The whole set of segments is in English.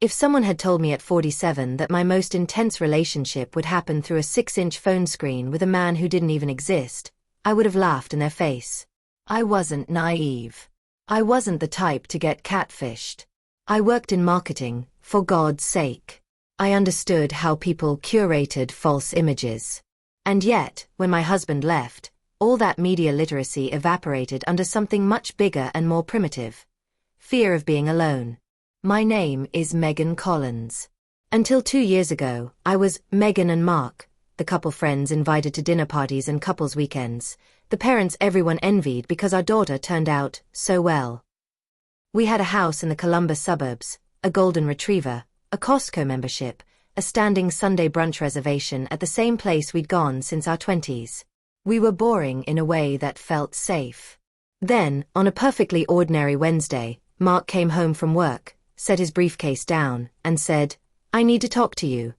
If someone had told me at 47 that my most intense relationship would happen through a 6-inch phone screen with a man who didn't even exist, I would have laughed in their face. I wasn't naive. I wasn't the type to get catfished. I worked in marketing, for God's sake. I understood how people curated false images. And yet, when my husband left, all that media literacy evaporated under something much bigger and more primitive. Fear of being alone. My name is Megan Collins. Until 2 years ago, I was Megan and Mark, the couple friends invited to dinner parties and couples weekends, the parents everyone envied because our daughter turned out so well. We had a house in the Columbus suburbs, a golden retriever, a Costco membership, a standing Sunday brunch reservation at the same place we'd gone since our 20s. We were boring in a way that felt safe. Then, on a perfectly ordinary Wednesday, Mark came home from work, set his briefcase down, and said, "I need to talk to you."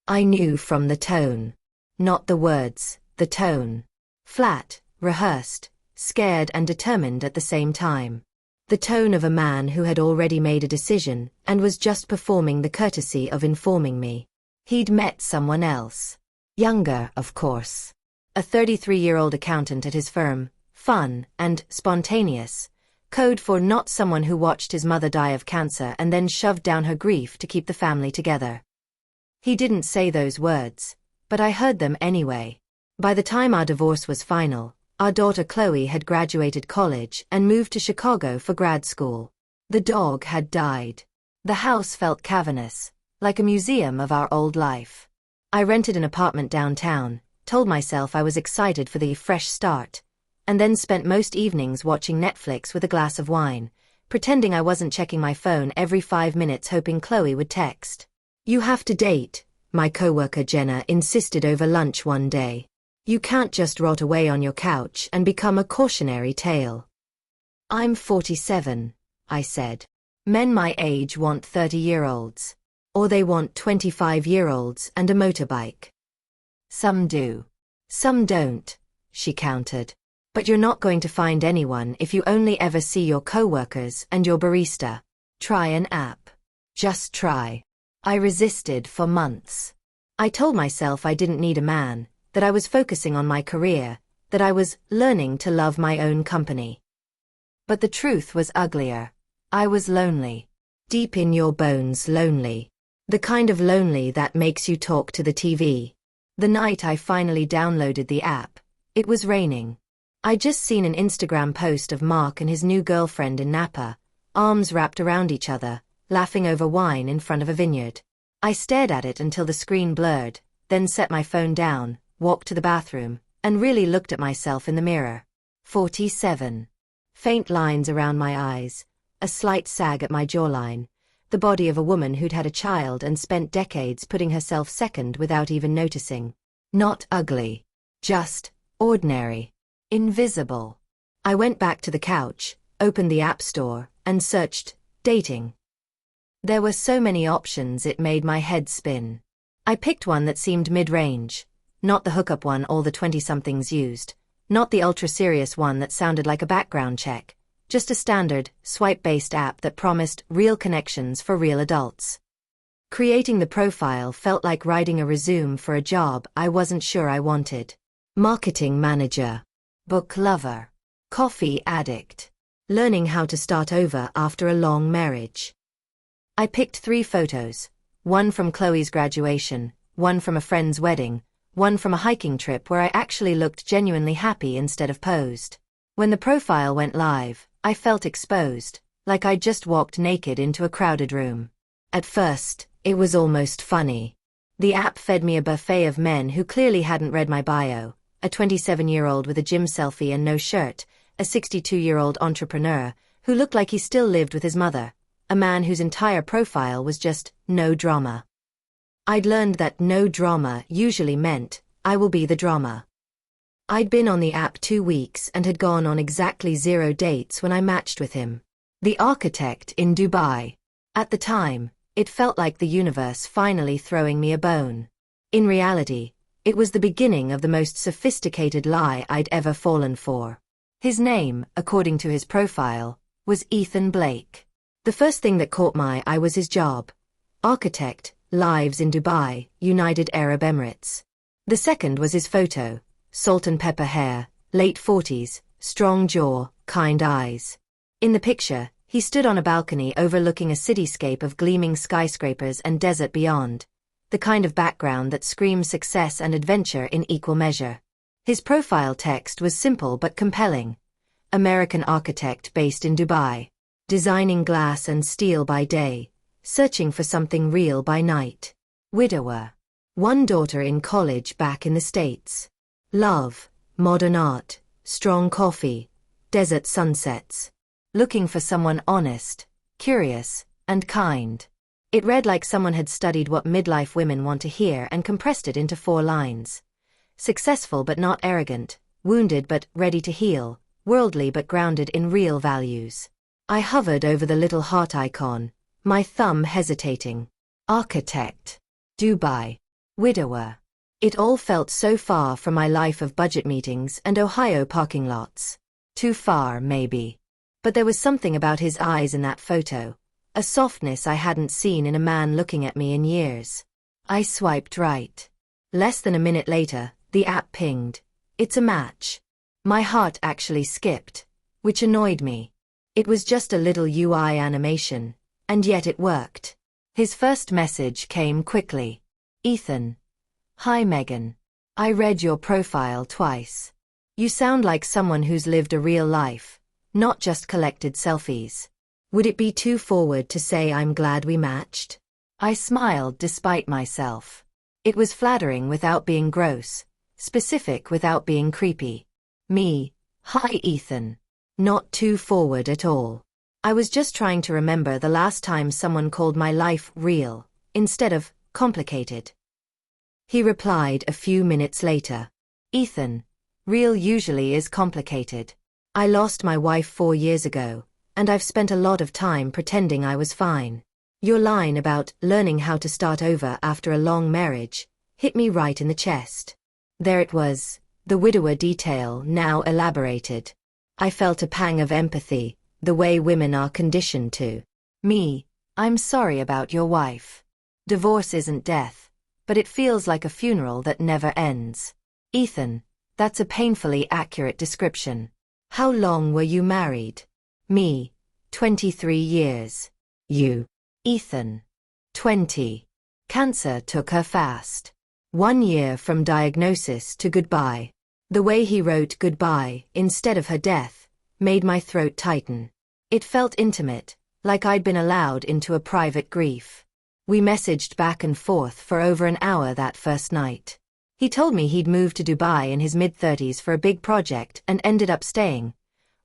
I knew from the tone. Not the words, the tone. Flat, rehearsed, scared and determined at the same time. The tone of a man who had already made a decision and was just performing the courtesy of informing me. He'd met someone else. Younger, of course. A 33-year-old accountant at his firm, fun and spontaneous. Code for not someone who watched his mother die of cancer and then shoved down her grief to keep the family together. He didn't say those words, but I heard them anyway. By the time our divorce was final, our daughter Chloe had graduated college and moved to Chicago for grad school. The dog had died. The house felt cavernous, like a museum of our old life. I rented an apartment downtown, told myself I was excited for the fresh start, and then spent most evenings watching Netflix with a glass of wine, pretending I wasn't checking my phone every 5 minutes hoping Chloe would text. "You have to date," my coworker Jenna insisted over lunch one day. "You can't just rot away on your couch and become a cautionary tale." "I'm 47, I said. "Men my age want 30-year-olds. Or they want 25-year-olds and a motorbike." "Some do. Some don't," she countered. "But you're not going to find anyone if you only ever see your coworkers and your barista. Try an app. Just try." I resisted for months. I told myself I didn't need a man, that I was focusing on my career, that I was learning to love my own company. But the truth was uglier. I was lonely. Deep in your bones lonely. The kind of lonely that makes you talk to the TV. The night I finally downloaded the app, it was raining. I'd just seen an Instagram post of Mark and his new girlfriend in Napa, arms wrapped around each other, laughing over wine in front of a vineyard. I stared at it until the screen blurred, then set my phone down, walked to the bathroom, and really looked at myself in the mirror. 47. Faint lines around my eyes, a slight sag at my jawline, the body of a woman who'd had a child and spent decades putting herself second without even noticing. Not ugly. Just ordinary. Invisible. I went back to the couch, opened the App Store, and searched dating. There were so many options it made my head spin. I picked one that seemed mid-range. Not the hookup one all the 20-somethings used. Not the ultra-serious one that sounded like a background check. Just a standard, swipe-based app that promised real connections for real adults. Creating the profile felt like writing a resume for a job I wasn't sure I wanted. Marketing manager. Book lover. Coffee addict. Learning how to start over after a long marriage. I picked 3 photos. One from Chloe's graduation, one from a friend's wedding, one from a hiking trip where I actually looked genuinely happy instead of posed. When the profile went live, I felt exposed, like I'd just walked naked into a crowded room. At first, it was almost funny. The app fed me a buffet of men who clearly hadn't read my bio, a 27-year-old with a gym selfie and no shirt, a 62-year-old entrepreneur who looked like he still lived with his mother, a man whose entire profile was just no drama. I'd learned that no drama usually meant, I will be the drama. I'd been on the app 2 weeks and had gone on exactly 0 dates when I matched with him. The architect in Dubai. At the time, it felt like the universe finally throwing me a bone. In reality, it was the beginning of the most sophisticated lie I'd ever fallen for. His name, according to his profile, was Ethan Blake. The first thing that caught my eye was his job, Architect, lives in Dubai, United Arab Emirates. The second was his photo, salt and pepper hair, late 40s, strong jaw, kind eyes. In the picture, he stood on a balcony overlooking a cityscape of gleaming skyscrapers and desert beyond, the kind of background that screams success and adventure in equal measure. His profile text was simple but compelling. American architect based in Dubai, designing glass and steel by day, searching for something real by night. Widower. One daughter in college back in the States. Love, modern art, strong coffee, desert sunsets. Looking for someone honest, curious, and kind. It read like someone had studied what midlife women want to hear and compressed it into 4 lines. Successful but not arrogant, wounded but ready to heal, worldly but grounded in real values. I hovered over the little heart icon, my thumb hesitating. Architect. Dubai. Widower. It all felt so far from my life of budget meetings and Ohio parking lots. Too far, maybe. But there was something about his eyes in that photo, a softness I hadn't seen in a man looking at me in years. I swiped right. Less than a minute later, the app pinged. It's a match. My heart actually skipped, which annoyed me. It was just a little UI animation, and yet it worked. His first message came quickly. Ethan. Hi Megan. I read your profile twice. You sound like someone who's lived a real life, not just collected selfies. Would it be too forward to say I'm glad we matched? I smiled despite myself. It was flattering without being gross, specific without being creepy. Me. Hi Ethan. Not too forward at all. I was just trying to remember the last time someone called my life real, instead of complicated. He replied a few minutes later. Ethan. Real usually is complicated. I lost my wife 4 years ago, and I've spent a lot of time pretending I was fine. Your line about learning how to start over after a long marriage hit me right in the chest. There it was, the widower detail now elaborated. I felt a pang of empathy, the way women are conditioned to. Me. I'm sorry about your wife. Divorce isn't death, but it feels like a funeral that never ends. Ethan. That's a painfully accurate description. How long were you married? Me. 23 years. You. Ethan. 20. Cancer took her fast. 1 year from diagnosis to goodbye. The way he wrote goodbye instead of her death made my throat tighten. It felt intimate, like I'd been allowed into a private grief. We messaged back and forth for over an hour that first night. He told me he'd moved to Dubai in his mid-30s for a big project and ended up staying,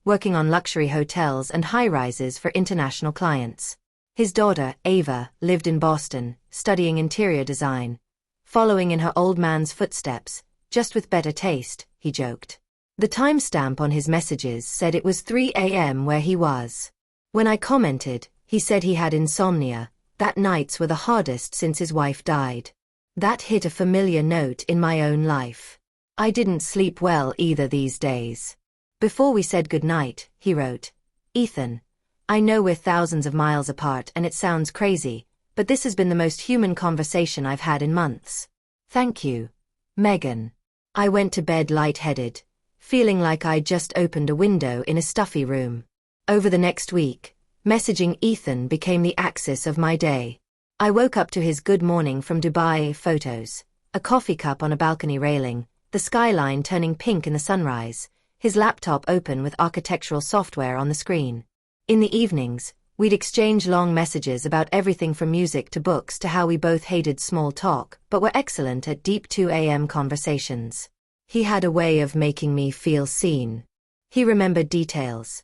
working on luxury hotels and high-rises for international clients. His daughter, Ava, lived in Boston, studying interior design, following in her old man's footsteps, just with better taste, he joked. The timestamp on his messages said it was 3 a.m. where he was. When I commented, he said he had insomnia, that nights were the hardest since his wife died. That hit a familiar note in my own life. I didn't sleep well either these days. Before we said goodnight, he wrote, Ethan, I know we're thousands of miles apart and it sounds crazy, but this has been the most human conversation I've had in months. Thank you, Megan. I went to bed lightheaded, feeling like I'd just opened a window in a stuffy room. Over the next week, messaging Ethan became the axis of my day. I woke up to his good morning from Dubai photos, a coffee cup on a balcony railing, the skyline turning pink in the sunrise, his laptop open with architectural software on the screen. In the evenings, we'd exchange long messages about everything from music to books to how we both hated small talk but were excellent at deep 2 a.m. conversations. He had a way of making me feel seen. He remembered details.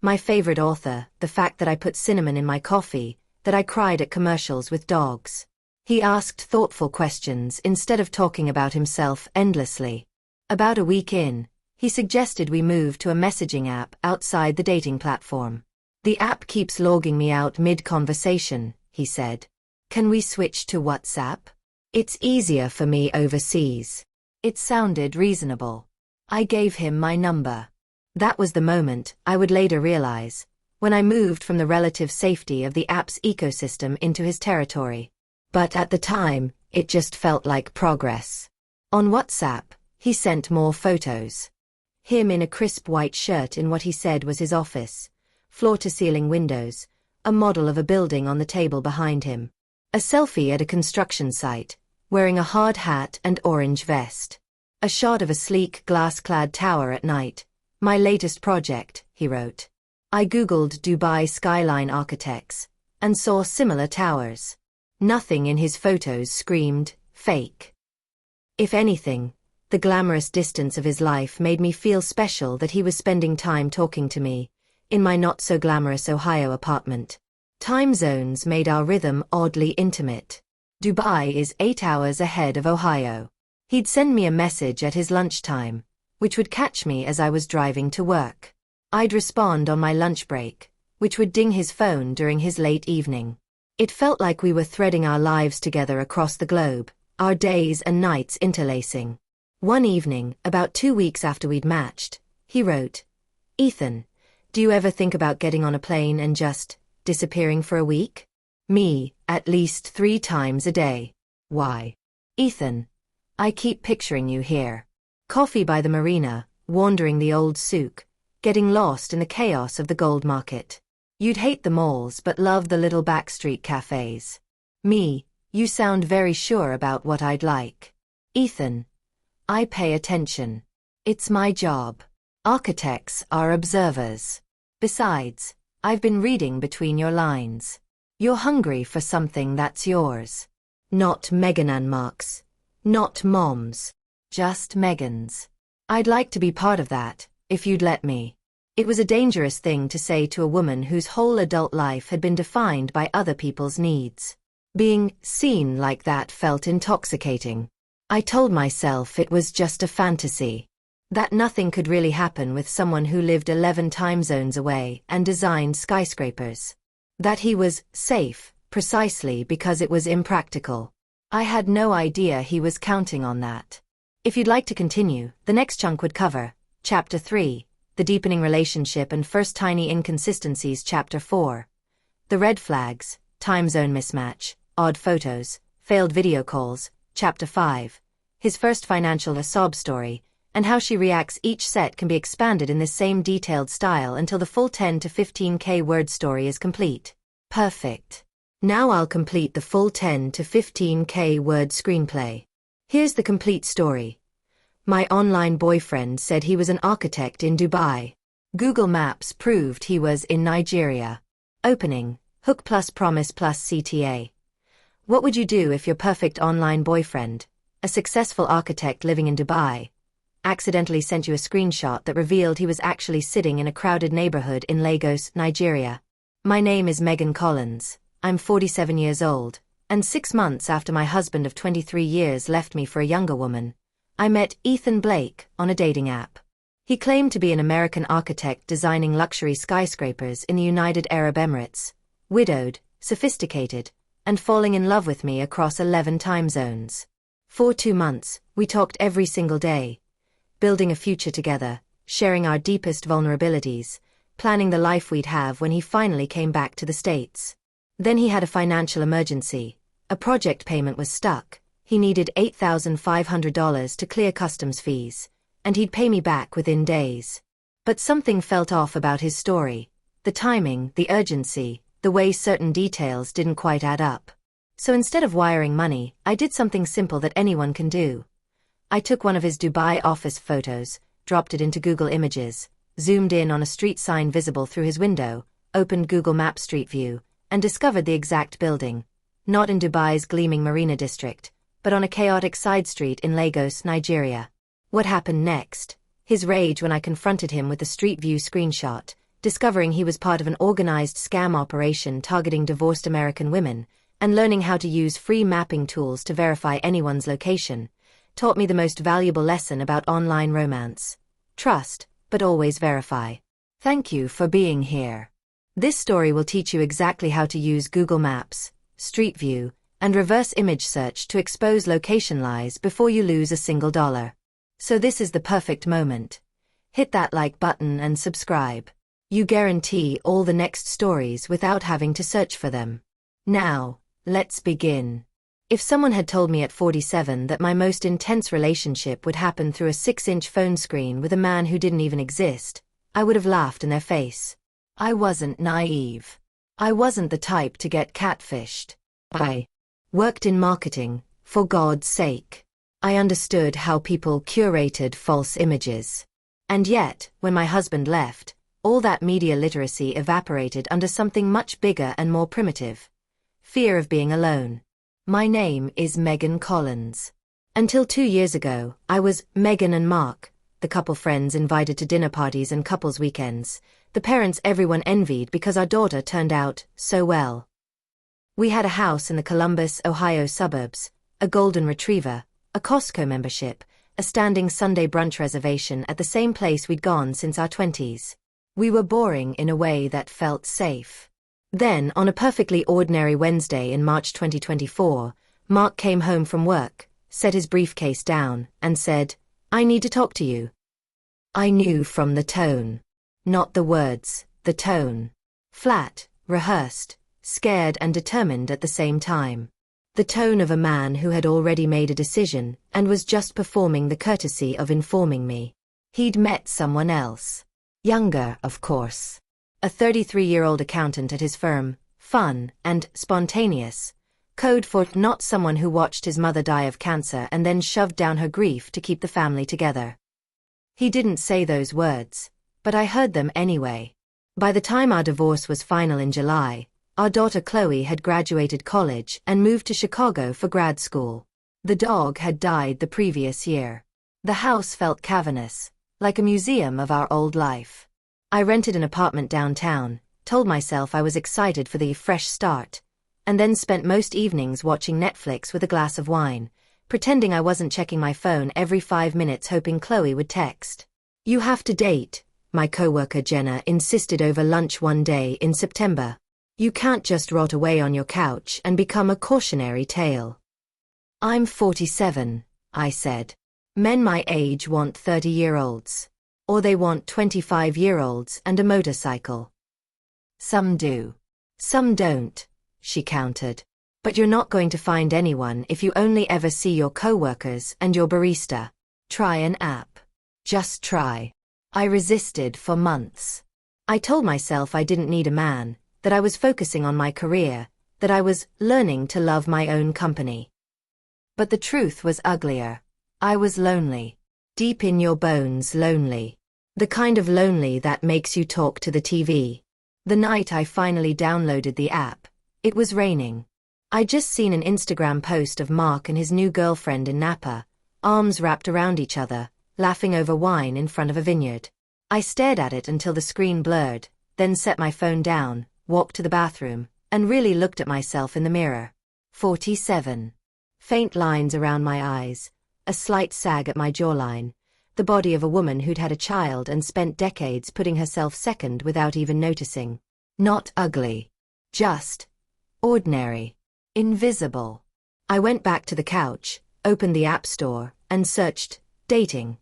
My favorite author, the fact that I put cinnamon in my coffee, that I cried at commercials with dogs. He asked thoughtful questions instead of talking about himself endlessly. About a week in, he suggested we move to a messaging app outside the dating platform. The app keeps logging me out mid-conversation, he said. Can we switch to WhatsApp? It's easier for me overseas. It sounded reasonable. I gave him my number. That was the moment, I would later realize, when I moved from the relative safety of the app's ecosystem into his territory. But at the time, it just felt like progress. On WhatsApp, he sent more photos. Him in a crisp white shirt in what he said was his office, floor-to-ceiling windows, a model of a building on the table behind him. A selfie at a construction site, wearing a hard hat and orange vest. A shot of a sleek glass-clad tower at night. My latest project, he wrote. I googled Dubai skyline architects, and saw similar towers. Nothing in his photos screamed, fake. If anything, the glamorous distance of his life made me feel special that he was spending time talking to me, in my not-so-glamorous Ohio apartment. Time zones made our rhythm oddly intimate. Dubai is 8 hours ahead of Ohio. He'd send me a message at his lunchtime, which would catch me as I was driving to work. I'd respond on my lunch break, which would ding his phone during his late evening. It felt like we were threading our lives together across the globe, our days and nights interlacing. One evening, about 2 weeks after we'd matched, he wrote, "Ethan, do you ever think about getting on a plane and just disappearing for a week?" Me, at least 3 times a day. Why? Ethan, I keep picturing you here. Coffee by the marina, wandering the old souk, getting lost in the chaos of the gold market. You'd hate the malls but love the little backstreet cafes. Me, you sound very sure about what I'd like. Ethan, I pay attention. It's my job. Architects are observers. Besides, I've been reading between your lines. You're hungry for something that's yours. Not Megan Mark's. Not Mom's. Just Megan's. I'd like to be part of that, if you'd let me. It was a dangerous thing to say to a woman whose whole adult life had been defined by other people's needs. Being seen like that felt intoxicating. I told myself it was just a fantasy. That nothing could really happen with someone who lived 11 time zones away and designed skyscrapers. That he was safe, precisely because it was impractical. I had no idea he was counting on that. If you'd like to continue, the next chunk would cover Chapter 3, The Deepening Relationship and First Tiny Inconsistencies. Chapter 4, The Red Flags, Time Zone Mismatch, Odd Photos, Failed Video Calls. Chapter 5, His First Financial sob story, and how she reacts. Each set can be expanded in this same detailed style until the full 10 to 15K word story is complete. Perfect. Now I'll complete the full 10 to 15K word screenplay. Here's the complete story. My online boyfriend said he was an architect in Dubai. Google Maps proved he was in Nigeria. Opening, hook plus promise plus CTA. What would you do if your perfect online boyfriend, a successful architect living in Dubai, accidentally sent you a screenshot that revealed he was actually sitting in a crowded neighborhood in Lagos, Nigeria? My name is Megan Collins. I'm 47 years old, and 6 months after my husband of 23 years left me for a younger woman, I met Ethan Blake on a dating app. He claimed to be an American architect designing luxury skyscrapers in the United Arab Emirates, widowed, sophisticated, and falling in love with me across 11 time zones. For 2 months, we talked every single day, building a future together, sharing our deepest vulnerabilities, planning the life we'd have when he finally came back to the States. Then he had a financial emergency. A project payment was stuck. He needed $8,500 to clear customs fees, and he'd pay me back within days. But something felt off about his story. The timing, the urgency, the way certain details didn't quite add up. So instead of wiring money, I did something simple that anyone can do. I took one of his Dubai office photos, dropped it into Google Images, zoomed in on a street sign visible through his window, opened Google Maps Street View, and discovered the exact building. Not in Dubai's gleaming marina district, but on a chaotic side street in Lagos, Nigeria. What happened next? His rage when I confronted him with the Street View screenshot, discovering he was part of an organized scam operation targeting divorced American women, and learning how to use free mapping tools to verify anyone's location, taught me the most valuable lesson about online romance. Trust, but always verify. Thank you for being here. This story will teach you exactly how to use Google Maps, Street View, and reverse image search to expose location lies before you lose a single dollar. So this is the perfect moment. Hit that like button and subscribe. You guarantee all the next stories without having to search for them. Now, let's begin. If someone had told me at 47 that my most intense relationship would happen through a 6-inch phone screen with a man who didn't even exist, I would have laughed in their face. I wasn't naive. I wasn't the type to get catfished. I worked in marketing, for God's sake. I understood how people curated false images. And yet, when my husband left, all that media literacy evaporated under something much bigger and more primitive. Fear of being alone. My name is Megan Collins. Until 2 years ago, I was Megan and Mark, the couple friends invited to dinner parties and couples weekends, the parents everyone envied because our daughter turned out so well. We had a house in the Columbus, Ohio suburbs, a golden retriever, a Costco membership, a standing Sunday brunch reservation at the same place we'd gone since our 20s. We were boring in a way that felt safe. Then, on a perfectly ordinary Wednesday in March 2024, Mark came home from work, set his briefcase down, and said, "I need to talk to you." I knew from the tone. Not the words, the tone. Flat, rehearsed, scared and determined at the same time. The tone of a man who had already made a decision and was just performing the courtesy of informing me. He'd met someone else. Younger, of course. A 33-year-old accountant at his firm, fun and spontaneous. Code for not someone who watched his mother die of cancer and then shoved down her grief to keep the family together. He didn't say those words, but I heard them anyway. By the time our divorce was final in July, our daughter Chloe had graduated college and moved to Chicago for grad school. The dog had died the previous year. The house felt cavernous, like a museum of our old life. I rented an apartment downtown, told myself I was excited for the fresh start, and then spent most evenings watching Netflix with a glass of wine, pretending I wasn't checking my phone every 5 minutes hoping Chloe would text. "You have to date," my coworker Jenna insisted over lunch one day in September. "You can't just rot away on your couch and become a cautionary tale." "I'm 47, I said. Men my age want 30-year-olds. Or they want 25-year-olds and a motorcycle. Some do. Some don't, she countered. But you're not going to find anyone if you only ever see your coworkers and your barista. Try an app. Just try. I resisted for months. I told myself I didn't need a man, that I was focusing on my career, that I was learning to love my own company. But the truth was uglier. I was lonely. Deep in your bones lonely. The kind of lonely that makes you talk to the TV. The night I finally downloaded the app, it was raining. I'd just seen an Instagram post of Mark and his new girlfriend in Napa, arms wrapped around each other, laughing over wine in front of a vineyard. I stared at it until the screen blurred, then set my phone down, walked to the bathroom, and really looked at myself in the mirror. 47. Faint lines around my eyes, a slight sag at my jawline, the body of a woman who'd had a child and spent decades putting herself second without even noticing. Not ugly. Just ordinary. Invisible. I went back to the couch, opened the App Store, and searched dating.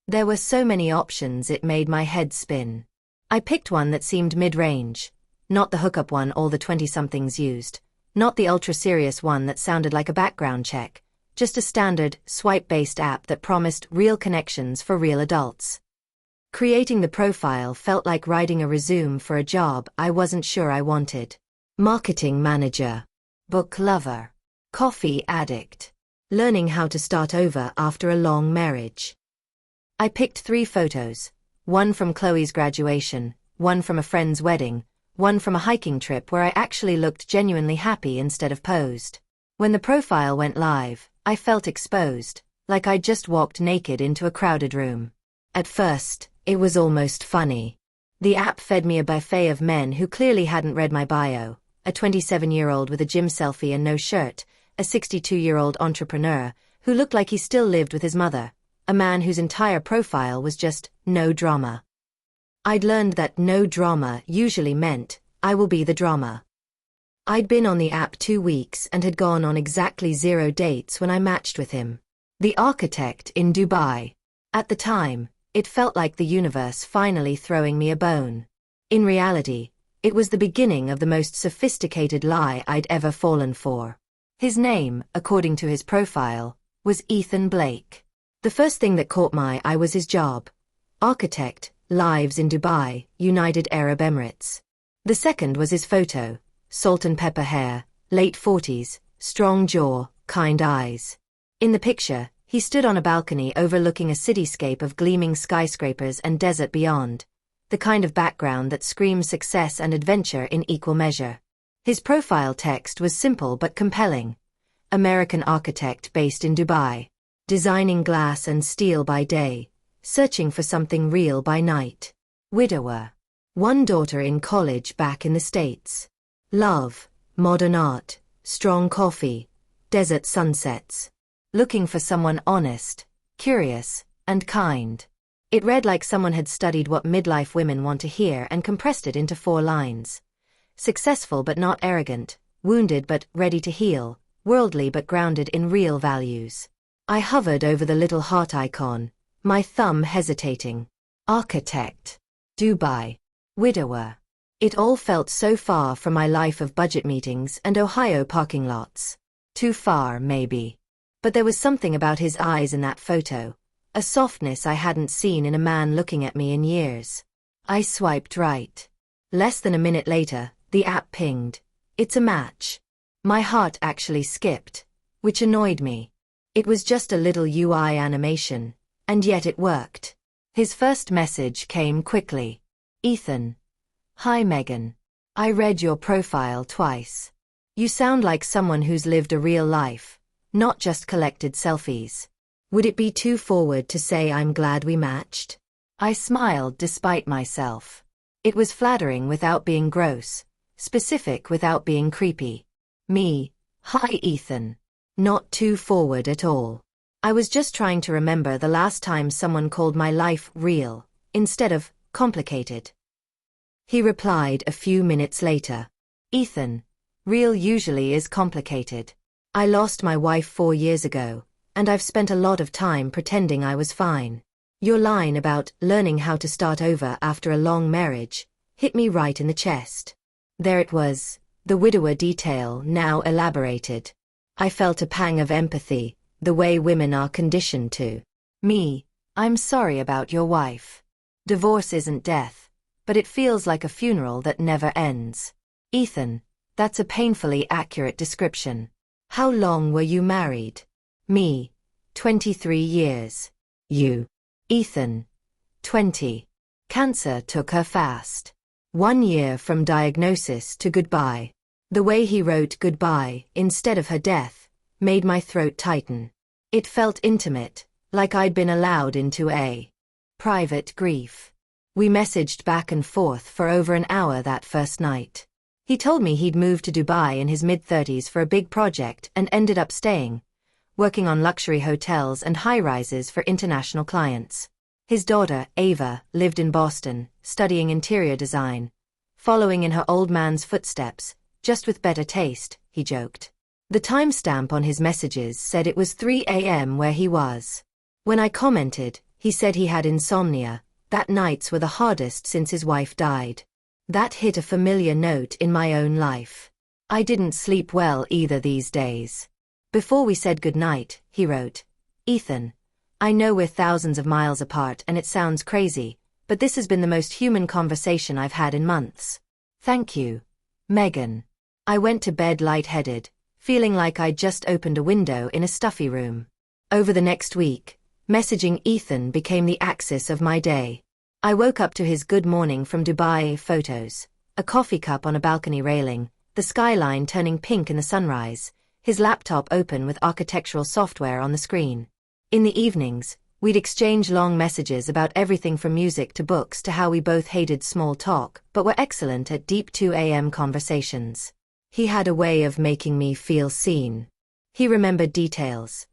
There were so many options it made my head spin. I picked one that seemed mid-range. Not the hookup one all the 20-somethings used. Not the ultra-serious one that sounded like a background check. Just a standard, swipe-based app that promised real connections for real adults. Creating the profile felt like writing a resume for a job I wasn't sure I wanted. Marketing manager. Book lover. Coffee addict. Learning how to start over after a long marriage. I picked 3 photos. One from Chloe's graduation, one from a friend's wedding, one from a hiking trip where I actually looked genuinely happy instead of posed. When the profile went live, I felt exposed, like I'd just walked naked into a crowded room. At first, it was almost funny. The app fed me a buffet of men who clearly hadn't read my bio, a 27-year-old with a gym selfie and no shirt, a 62-year-old entrepreneur who looked like he still lived with his mother, a man whose entire profile was just no drama. I'd learned that no drama usually meant, I will be the drama. I'd been on the app 2 weeks and had gone on exactly 0 dates when I matched with him. The architect in Dubai. At the time, it felt like the universe finally throwing me a bone. In reality, it was the beginning of the most sophisticated lie I'd ever fallen for. His name, according to his profile, was Ethan Blake. The first thing that caught my eye was his job. Architect, lives in Dubai, United Arab Emirates. The second was his photo, salt and pepper hair, late 40s, strong jaw, kind eyes. In the picture, he stood on a balcony overlooking a cityscape of gleaming skyscrapers and desert beyond, the kind of background that screams success and adventure in equal measure. His profile text was simple but compelling. American architect based in Dubai, designing glass and steel by day, searching for something real by night. Widower. One daughter in college back in the States. Love, modern art, strong coffee, desert sunsets. Looking for someone honest, curious, and kind. It read like someone had studied what midlife women want to hear and compressed it into 4 lines. Successful but not arrogant, wounded but ready to heal, worldly but grounded in real values. I hovered over the little heart icon, my thumb hesitating. Architect. Dubai. Widower. It all felt so far from my life of budget meetings and Ohio parking lots. Too far, maybe. But there was something about his eyes in that photo, a softness I hadn't seen in a man looking at me in years. I swiped right. Less than a minute later, the app pinged. It's a match. My heart actually skipped, which annoyed me. It was just a little UI animation, and yet it worked. His first message came quickly. Ethan. Hi Megan. I read your profile twice. You sound like someone who's lived a real life, not just collected selfies. Would it be too forward to say I'm glad we matched? I smiled despite myself. It was flattering without being gross, specific without being creepy. Me. Hi Ethan. Not too forward at all. I was just trying to remember the last time someone called my life real, instead of complicated. He replied a few minutes later. Ethan. Real usually is complicated. I lost my wife 4 years ago, and I've spent a lot of time pretending I was fine. Your line about learning how to start over after a long marriage hit me right in the chest. There it was, the widower detail now elaborated. I felt a pang of empathy, the way women are conditioned to. Me. I'm sorry about your wife. Divorce isn't death, but it feels like a funeral that never ends. Ethan. That's a painfully accurate description. How long were you married? Me. 23 years. You. Ethan. 20. Cancer took her fast. 1 year from diagnosis to goodbye. The way he wrote goodbye instead of her death made my throat tighten. It felt intimate, like I'd been allowed into a private grief. We messaged back and forth for over an hour that first night. He told me he'd moved to Dubai in his mid-30s for a big project and ended up staying, working on luxury hotels and high-rises for international clients. His daughter, Ava, lived in Boston, studying interior design, following in her old man's footsteps, just with better taste, he joked. The timestamp on his messages said it was 3 a.m. where he was. When I commented, he said he had insomnia, that nights were the hardest since his wife died. That hit a familiar note in my own life. I didn't sleep well either these days. Before we said goodnight, he wrote, Ethan, I know we're thousands of miles apart and it sounds crazy, but this has been the most human conversation I've had in months. Thank you. Megan. I went to bed lightheaded, feeling like I'd just opened a window in a stuffy room. Over the next week, messaging Ethan became the axis of my day. I woke up to his good morning from Dubai photos, a coffee cup on a balcony railing, the skyline turning pink in the sunrise, his laptop open with architectural software on the screen. In the evenings, we'd exchange long messages about everything from music to books to how we both hated small talk, but were excellent at deep 2 a.m. conversations. He had a way of making me feel seen. He remembered details.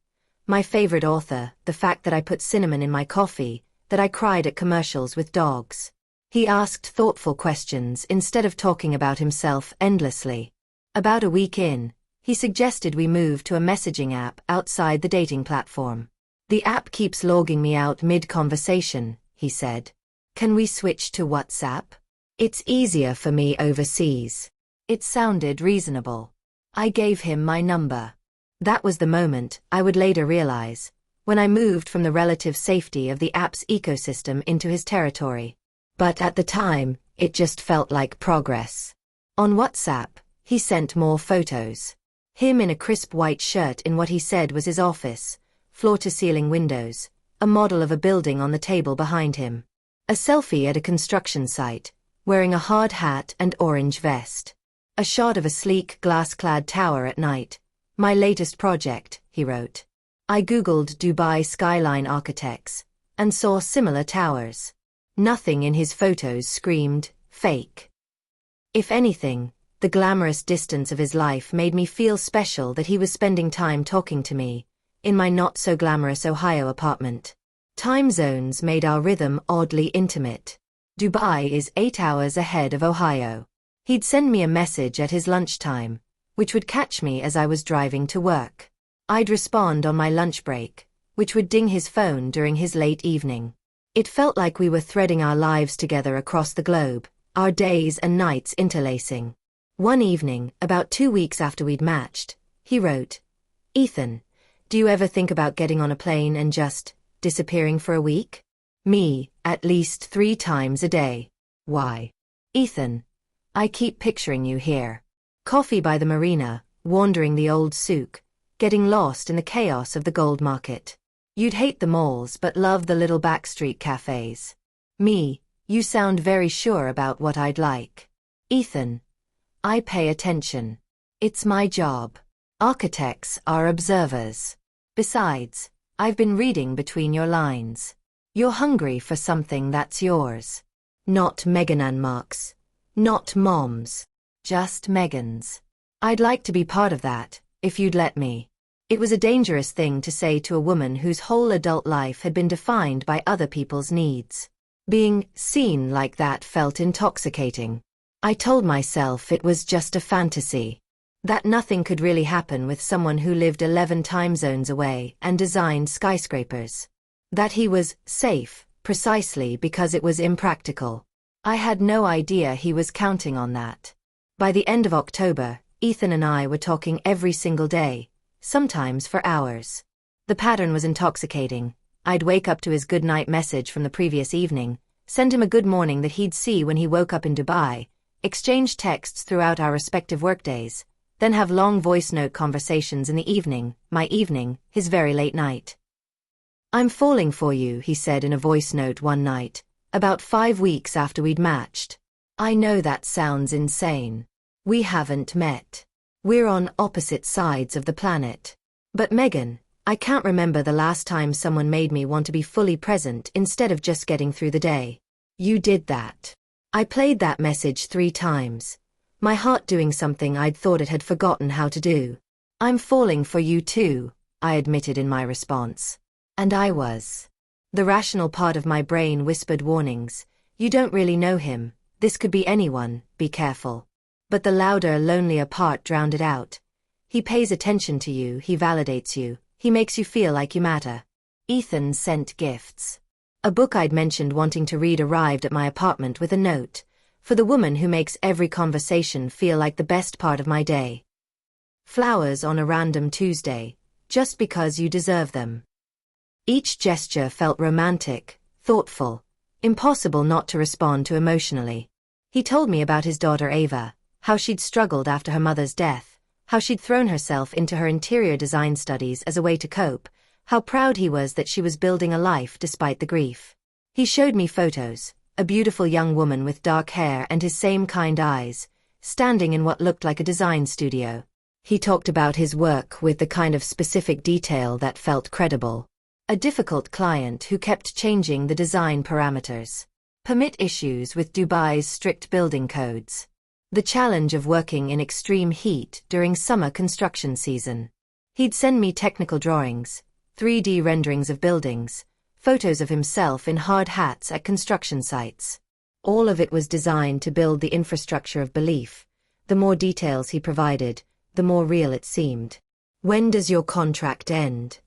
My favorite author, the fact that I put cinnamon in my coffee, that I cried at commercials with dogs. He asked thoughtful questions instead of talking about himself endlessly. About a week in, he suggested we move to a messaging app outside the dating platform. The app keeps logging me out mid-conversation, he said. Can we switch to WhatsApp? It's easier for me overseas. It sounded reasonable. I gave him my number. That was the moment, I would later realize, when I moved from the relative safety of the app's ecosystem into his territory. But at the time, it just felt like progress. On WhatsApp, he sent more photos. Him in a crisp white shirt in what he said was his office, floor-to-ceiling windows, a model of a building on the table behind him. A selfie at a construction site, wearing a hard hat and orange vest. A shot of a sleek glass-clad tower at night. My latest project, he wrote. I googled Dubai skyline architects, and saw similar towers. Nothing in his photos screamed, fake. If anything, the glamorous distance of his life made me feel special that he was spending time talking to me, in my not-so-glamorous Ohio apartment. Time zones made our rhythm oddly intimate. Dubai is 8 hours ahead of Ohio. He'd send me a message at his lunchtime, which would catch me as I was driving to work. I'd respond on my lunch break, which would ding his phone during his late evening. It felt like we were threading our lives together across the globe, our days and nights interlacing. One evening, about 2 weeks after we'd matched, he wrote, "Ethan, do you ever think about getting on a plane and just disappearing for a week?" Me, at least 3 times a day. Why? Ethan, I keep picturing you here. Coffee by the marina, wandering the old souk, getting lost in the chaos of the gold market. You'd hate the malls but love the little backstreet cafes. Me, you sound very sure about what I'd like. Ethan, I pay attention. It's my job. Architects are observers. Besides, I've been reading between your lines. You're hungry for something that's yours. Not Megan Mark's. Not Mom's. Just Megan's. I'd like to be part of that, if you'd let me. It was a dangerous thing to say to a woman whose whole adult life had been defined by other people's needs. Being seen like that felt intoxicating. I told myself it was just a fantasy. That nothing could really happen with someone who lived 11 time zones away and designed skyscrapers. That he was safe, precisely because it was impractical. I had no idea he was counting on that. By the end of October, Ethan and I were talking every single day, sometimes for hours. The pattern was intoxicating. I'd wake up to his good-night message from the previous evening, send him a good morning that he'd see when he woke up in Dubai, exchange texts throughout our respective workdays, then have long voice note conversations in the evening, my evening, his very late night. "I'm falling for you," he said in a voice note one night, about 5 weeks after we'd matched. "I know that sounds insane. We haven't met. We're on opposite sides of the planet. But Megan, I can't remember the last time someone made me want to be fully present instead of just getting through the day. You did that." I played that message 3 times, my heart doing something I'd thought it had forgotten how to do. "I'm falling for you too," I admitted in my response. And I was. The rational part of my brain whispered warnings. "You don't really know him, this could be anyone, be careful." But the louder, lonelier part drowned it out. He pays attention to you, he validates you, he makes you feel like you matter. Ethan sent gifts. A book I'd mentioned wanting to read arrived at my apartment with a note, "For the woman who makes every conversation feel like the best part of my day. Flowers on a random Tuesday, just because you deserve them." Each gesture felt romantic, thoughtful, impossible not to respond to emotionally. He told me about his daughter Ava, how she'd struggled after her mother's death, how she'd thrown herself into her interior design studies as a way to cope, how proud he was that she was building a life despite the grief. He showed me photos, a beautiful young woman with dark hair and his same kind eyes, standing in what looked like a design studio. He talked about his work with the kind of specific detail that felt credible. A difficult client who kept changing the design parameters. Permit issues with Dubai's strict building codes. The challenge of working in extreme heat during summer construction season. He'd send me technical drawings, 3D renderings of buildings, photos of himself in hard hats at construction sites. All of it was designed to build the infrastructure of belief. The more details he provided, the more real it seemed. "When does your contract end?"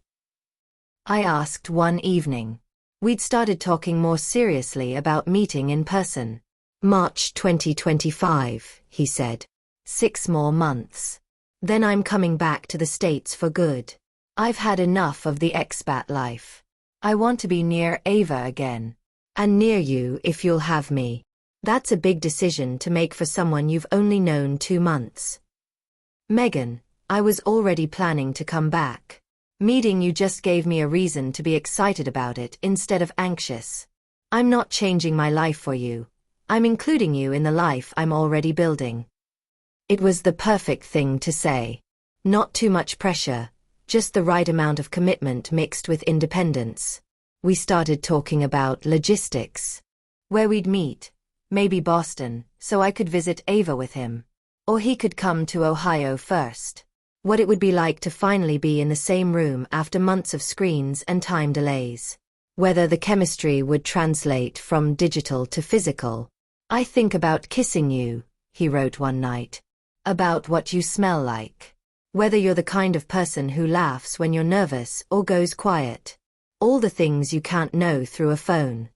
I asked one evening. We'd started talking more seriously about meeting in person. "March 2025, he said. 6 more months. Then I'm coming back to the States for good. I've had enough of the expat life. I want to be near Ava again. And near you if you'll have me. That's a big decision to make for someone you've only known 2 months. Megan, I was already planning to come back. Meeting you just gave me a reason to be excited about it instead of anxious. I'm not changing my life for you. I'm including you in the life I'm already building. It was the perfect thing to say. Not too much pressure, just the right amount of commitment mixed with independence. We started talking about logistics. Where we'd meet, maybe Boston, so I could visit Ava with him. Or he could come to Ohio first. What it would be like to finally be in the same room after months of screens and time delays. Whether the chemistry would translate from digital to physical. I think about kissing you, he wrote one night. About what you smell like. Whether you're the kind of person who laughs when you're nervous or goes quiet. All the things you can't know through a phone.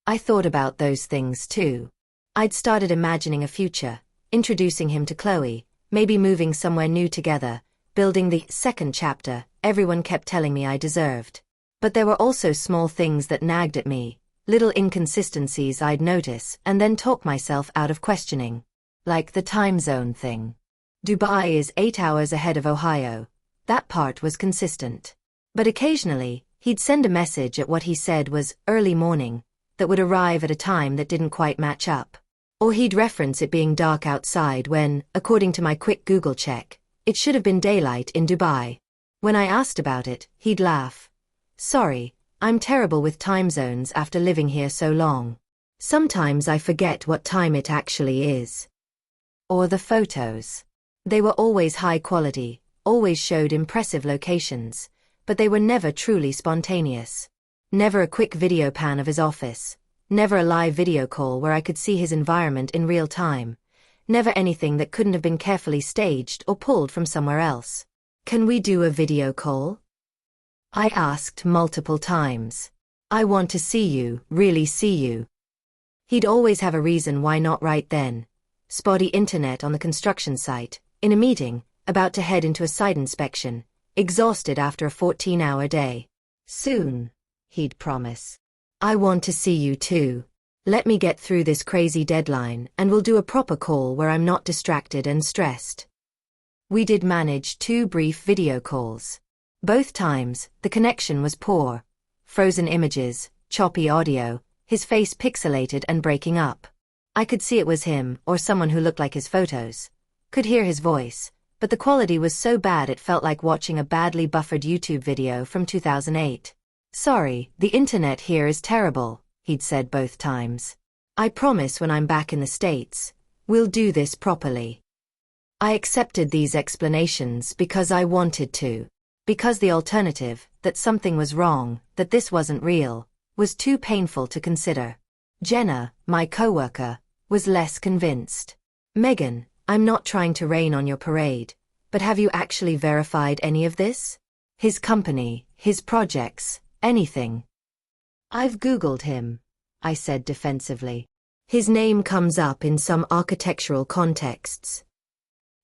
I thought about those things too. I'd started imagining a future, introducing him to Chloe, maybe moving somewhere new together, building the second chapter everyone kept telling me I deserved. But there were also small things that nagged at me, little inconsistencies I'd notice and then talk myself out of questioning. Like the time zone thing. Dubai is 8 hours ahead of Ohio. That part was consistent. But occasionally, he'd send a message at what he said was early morning, that would arrive at a time that didn't quite match up. Or he'd reference it being dark outside when, according to my quick Google check, it should have been daylight in Dubai. When I asked about it, he'd laugh. Sorry, I'm terrible with time zones after living here so long. Sometimes I forget what time it actually is. Or the photos. They were always high quality, always showed impressive locations, but they were never truly spontaneous. Never a quick video pan of his office. Never a live video call where I could see his environment in real time. Never anything that couldn't have been carefully staged or pulled from somewhere else. Can we do a video call? I asked multiple times. I want to see you, really see you. He'd always have a reason why not right then. Spotty internet on the construction site, in a meeting, about to head into a site inspection, exhausted after a 14-hour day. Soon, he'd promise. I want to see you too. Let me get through this crazy deadline and we'll do a proper call where I'm not distracted and stressed. We did manage 2 brief video calls. Both times, the connection was poor. Frozen images, choppy audio, his face pixelated and breaking up. I could see it was him or someone who looked like his photos. Could hear his voice, but the quality was so bad it felt like watching a badly buffered YouTube video from 2008. Sorry, the internet here is terrible, he'd said both times. I promise when I'm back in the States, we'll do this properly. I accepted these explanations because I wanted to. Because the alternative, that something was wrong, that this wasn't real, was too painful to consider. Jenna, my coworker, was less convinced. Megan, I'm not trying to rain on your parade, but have you actually verified any of this? His company, his projects, anything? I've Googled him, I said defensively. His name comes up in some architectural contexts.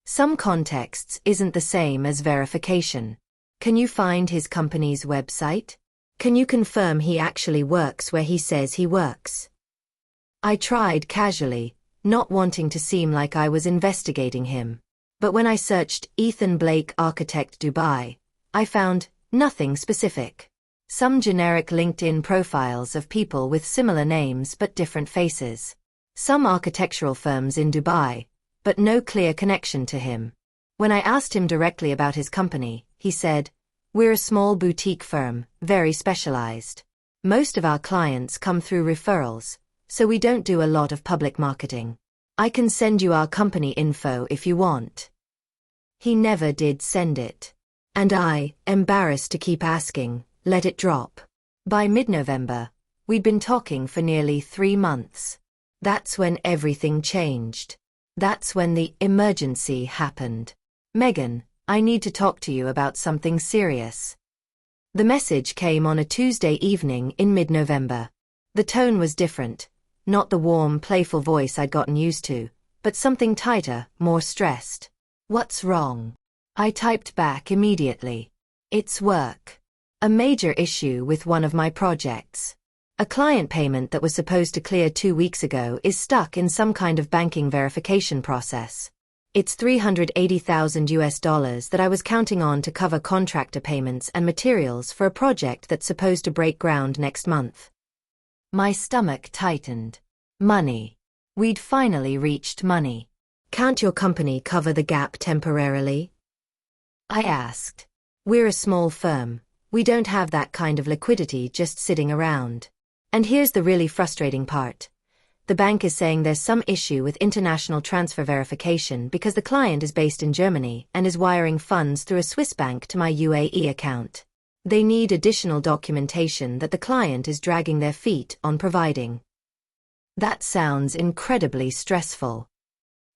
Some contexts isn't the same as verification. Can you find his company's website? Can you confirm he actually works where he says he works? I tried casually, not wanting to seem like I was investigating him. But when I searched Ethan Blake Architect Dubai, I found nothing specific. Some generic LinkedIn profiles of people with similar names but different faces. Some architectural firms in Dubai, but no clear connection to him. When I asked him directly about his company, he said, "We're a small boutique firm, very specialized. Most of our clients come through referrals, so we don't do a lot of public marketing. I can send you our company info if you want." He never did send it. And I, embarrassed to keep asking, let it drop. By mid-November, we'd been talking for nearly 3 months. That's when everything changed. That's when the emergency happened. Megan, I need to talk to you about something serious. The message came on a Tuesday evening in mid-November. The tone was different, not the warm, playful voice I'd gotten used to, but something tighter, more stressed. What's wrong? I typed back immediately. It's work. A major issue with one of my projects. A client payment that was supposed to clear 2 weeks ago is stuck in some kind of banking verification process. It's $380,000 that I was counting on to cover contractor payments and materials for a project that's supposed to break ground next month. My stomach tightened. Money. We'd finally reached money. Can't your company cover the gap temporarily? I asked. We're a small firm. We don't have that kind of liquidity just sitting around. And here's the really frustrating part. The bank is saying there's some issue with international transfer verification because the client is based in Germany and is wiring funds through a Swiss bank to my UAE account. They need additional documentation that the client is dragging their feet on providing. That sounds incredibly stressful.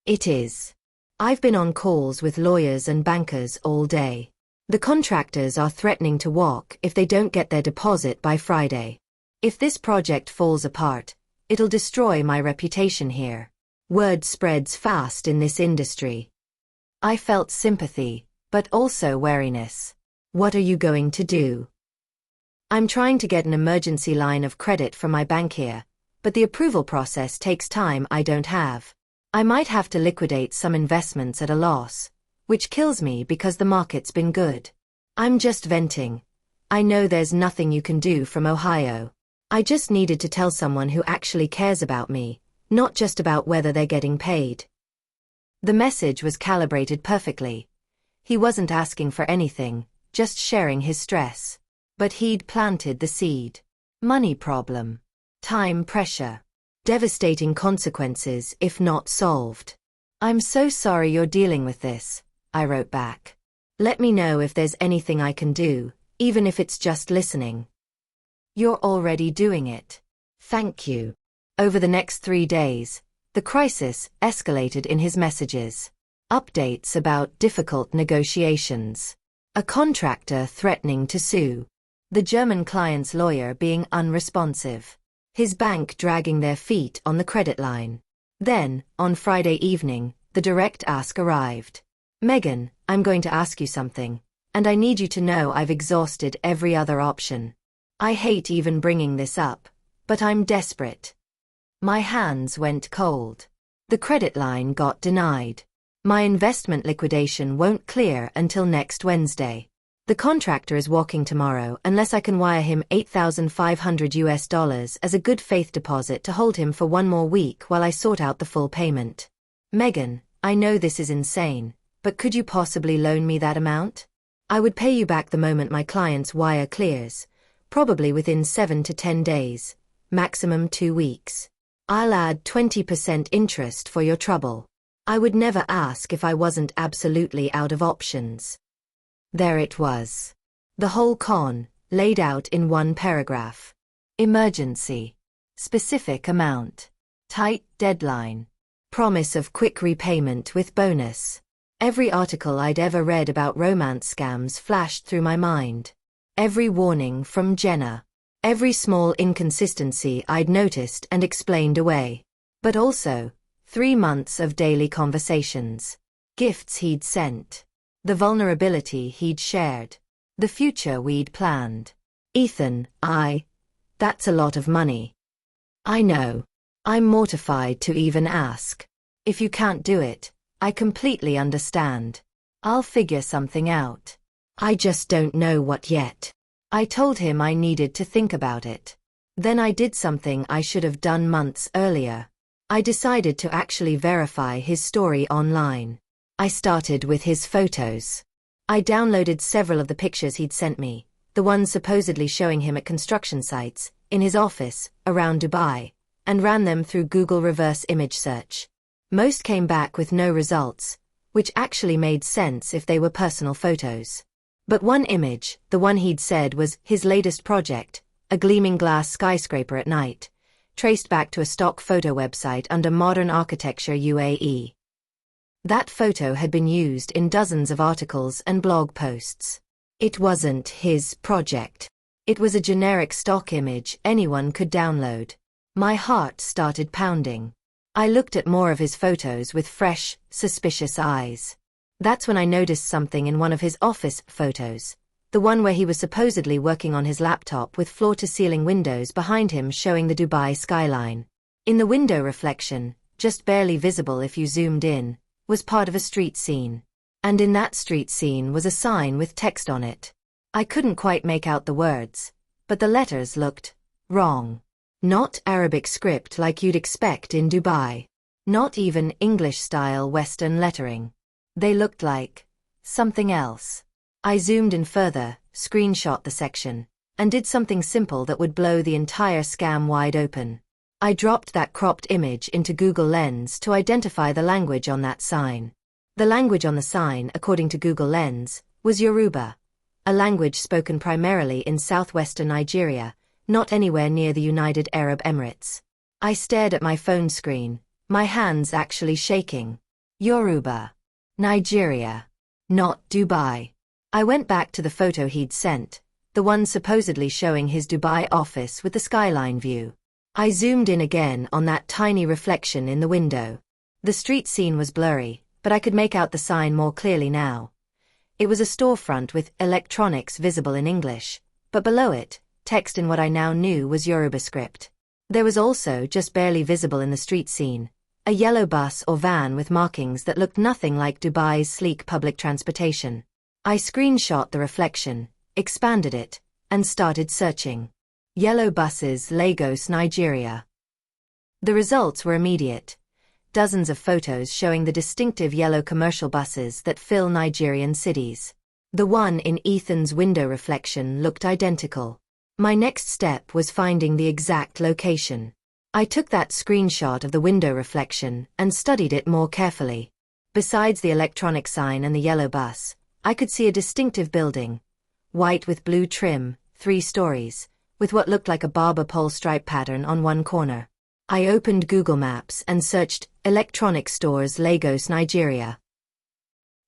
It is. I've been on calls with lawyers and bankers all day. The contractors are threatening to walk if they don't get their deposit by Friday. If this project falls apart, it'll destroy my reputation here. Word spreads fast in this industry. I felt sympathy, but also wariness. What are you going to do? I'm trying to get an emergency line of credit from my bank here, but the approval process takes time I don't have. I might have to liquidate some investments at a loss, which kills me because the market's been good. I'm just venting. I know there's nothing you can do from Ohio. I just needed to tell someone who actually cares about me, not just about whether they're getting paid. The message was calibrated perfectly. He wasn't asking for anything, just sharing his stress. But he'd planted the seed. Money problem. Time pressure. Devastating consequences if not solved. I'm so sorry you're dealing with this, I wrote back. Let me know if there's anything I can do, even if it's just listening. You're already doing it. Thank you. Over the next 3 days, the crisis escalated in his messages. Updates about difficult negotiations. A contractor threatening to sue. The German client's lawyer being unresponsive. His bank dragging their feet on the credit line. Then, on Friday evening, the direct ask arrived. Megan, I'm going to ask you something, and I need you to know I've exhausted every other option. I hate even bringing this up, but I'm desperate. My hands went cold. The credit line got denied. My investment liquidation won't clear until next Wednesday. The contractor is walking tomorrow unless I can wire him $8,500 as a good faith deposit to hold him for 1 more week while I sort out the full payment. Megan, I know this is insane, but could you possibly loan me that amount? I would pay you back the moment my client's wire clears, probably within 7 to 10 days, maximum 2 weeks. I'll add 20% interest for your trouble. I would never ask if I wasn't absolutely out of options. There it was. The whole con, laid out in 1 paragraph. Emergency. Specific amount. Tight deadline. Promise of quick repayment with bonus. Every article I'd ever read about romance scams flashed through my mind. Every warning from Jenna. Every small inconsistency I'd noticed and explained away. But also, 3 months of daily conversations. Gifts he'd sent. The vulnerability he'd shared. The future we'd planned. Ethan, that's a lot of money. I know. I'm mortified to even ask. If you can't do it, I completely understand. I'll figure something out. I just don't know what yet. I told him I needed to think about it. Then I did something I should have done months earlier. I decided to actually verify his story online. I started with his photos. I downloaded several of the pictures he'd sent me, the ones supposedly showing him at construction sites, in his office, around Dubai, and ran them through Google reverse image search. Most came back with no results, which actually made sense if they were personal photos. But one image, the one he'd said was his latest project, a gleaming glass skyscraper at night, traced back to a stock photo website under Modern Architecture UAE. That photo had been used in dozens of articles and blog posts. It wasn't his project. It was a generic stock image anyone could download. My heart started pounding. I looked at more of his photos with fresh, suspicious eyes. That's when I noticed something in one of his office photos. The one where he was supposedly working on his laptop with floor-to-ceiling windows behind him showing the Dubai skyline. In the window reflection, just barely visible if you zoomed in, was part of a street scene. And in that street scene was a sign with text on it. I couldn't quite make out the words, but the letters looked wrong. Not Arabic script like you'd expect in Dubai. Not even English-style Western lettering. They looked like something else. I zoomed in further, screenshot the section, and did something simple that would blow the entire scam wide open. I dropped that cropped image into Google Lens to identify the language on that sign. The language on the sign, according to Google Lens, was Yoruba, a language spoken primarily in southwestern Nigeria, not anywhere near the United Arab Emirates. I stared at my phone screen, my hands actually shaking. Yoruba. Nigeria. Not Dubai. I went back to the photo he'd sent, the one supposedly showing his Dubai office with the skyline view. I zoomed in again on that tiny reflection in the window. The street scene was blurry, but I could make out the sign more clearly now. It was a storefront with electronics visible in English, but below it, text in what I now knew was Yoruba script. There was also, just barely visible in the street scene, a yellow bus or van with markings that looked nothing like Dubai's sleek public transportation. I screenshot the reflection, expanded it, and started searching. Yellow buses, Lagos, Nigeria. The results were immediate. Dozens of photos showing the distinctive yellow commercial buses that fill Nigerian cities. The one in Ethan's window reflection looked identical. My next step was finding the exact location. I took that screenshot of the window reflection and studied it more carefully. Besides the electronic sign and the yellow bus, I could see a distinctive building. White with blue trim, 3 stories, with what looked like a barber pole stripe pattern on one corner. I opened Google Maps and searched electronic stores Lagos, Nigeria.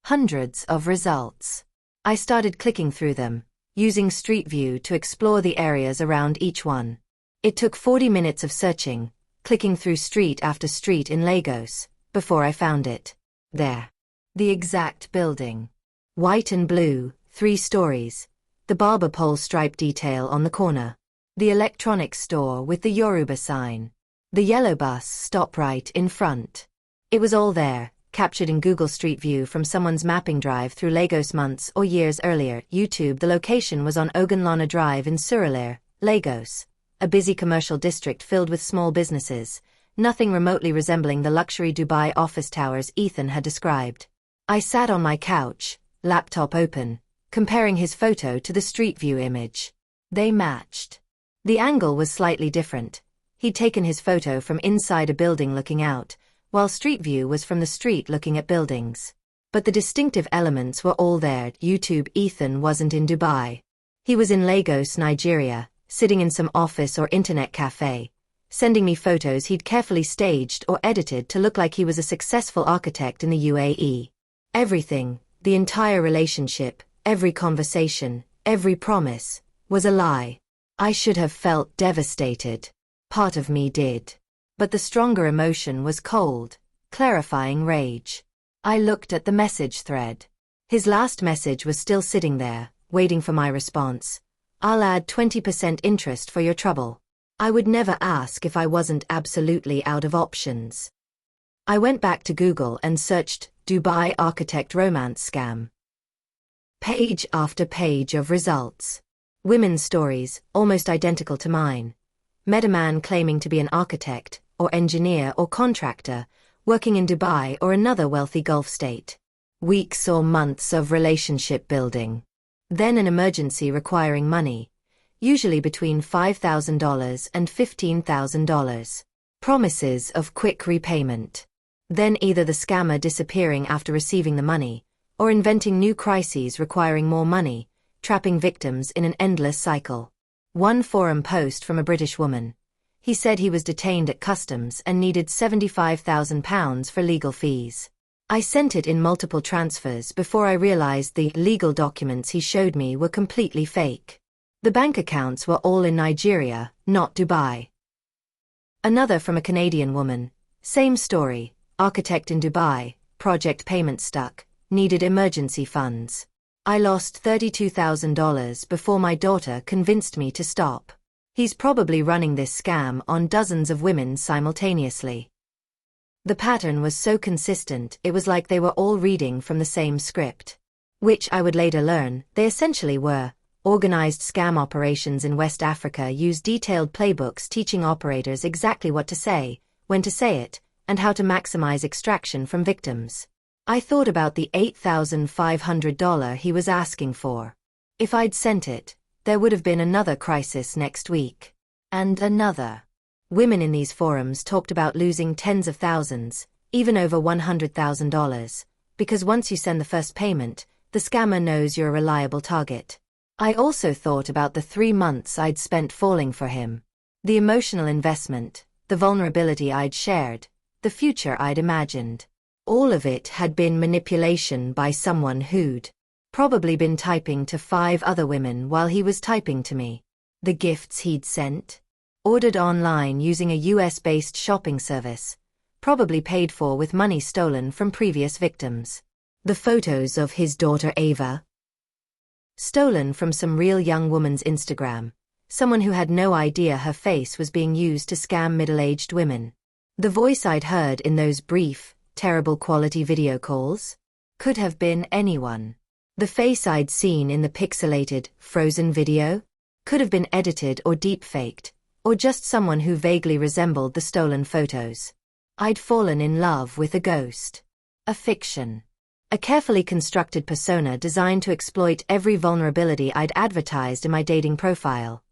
Hundreds of results. I started clicking through them, using Street View to explore the areas around each one. It took 40 minutes of searching, clicking through street after street in Lagos, before I found it. There. The exact building. White and blue, 3 stories. The barber pole stripe detail on the corner. The electronics store with the Yoruba sign. The yellow bus stop right in front. It was all there, captured in Google Street View from someone's mapping drive through Lagos months or years earlier. YouTube. The location was on Ogunlana Drive in Surulere, Lagos, a busy commercial district filled with small businesses, nothing remotely resembling the luxury Dubai office towers Ethan had described. I sat on my couch, laptop open, comparing his photo to the Street View image. They matched. The angle was slightly different. He'd taken his photo from inside a building looking out, while Street View was from the street looking at buildings. But the distinctive elements were all there. YouTube. Ethan wasn't in Dubai. He was in Lagos, Nigeria, sitting in some office or internet cafe, sending me photos he'd carefully staged or edited to look like he was a successful architect in the UAE. Everything, the entire relationship, every conversation, every promise, was a lie. I should have felt devastated. Part of me did. But the stronger emotion was cold, clarifying rage. I looked at the message thread. His last message was still sitting there, waiting for my response. I'll add 20% interest for your trouble. I would never ask if I wasn't absolutely out of options. I went back to Google and searched Dubai architect romance scam. Page after page of results. Women's stories, almost identical to mine. Met a man claiming to be an architect, or engineer or contractor, working in Dubai or another wealthy Gulf state. Weeks or months of relationship building. Then an emergency requiring money, usually between $5,000 and $15,000. Promises of quick repayment. Then either the scammer disappearing after receiving the money, or inventing new crises requiring more money, trapping victims in an endless cycle. One forum post from a British woman. He said he was detained at customs and needed £75,000 for legal fees. I sent it in multiple transfers before I realized the legal documents he showed me were completely fake. The bank accounts were all in Nigeria, not Dubai. Another from a Canadian woman. Same story, architect in Dubai, project payment stuck, Needed emergency funds. I lost $32,000 before my daughter convinced me to stop. He's probably running this scam on dozens of women simultaneously. The pattern was so consistent it was like they were all reading from the same script. Which I would later learn, they essentially were. Organized scam operations in West Africa use detailed playbooks teaching operators exactly what to say, when to say it, and how to maximize extraction from victims. I thought about the $8,500 he was asking for. If I'd sent it, there would have been another crisis next week. And another. Women in these forums talked about losing tens of thousands, even over $100,000, because once you send the first payment, the scammer knows you're a reliable target. I also thought about the 3 months I'd spent falling for him. The emotional investment, the vulnerability I'd shared, the future I'd imagined. All of it had been manipulation by someone who'd probably been typing to 5 other women while he was typing to me. The gifts he'd sent, ordered online using a US-based shopping service, probably paid for with money stolen from previous victims. The photos of his daughter Ava, stolen from some real young woman's Instagram, someone who had no idea her face was being used to scam middle-aged women. The voice I'd heard in those brief, terrible quality video calls could have been anyone. The face I'd seen in the pixelated, frozen video could have been edited or deep-faked, or just someone who vaguely resembled the stolen photos. I'd fallen in love with a ghost. A fiction. A carefully constructed persona designed to exploit every vulnerability I'd advertised in my dating profile.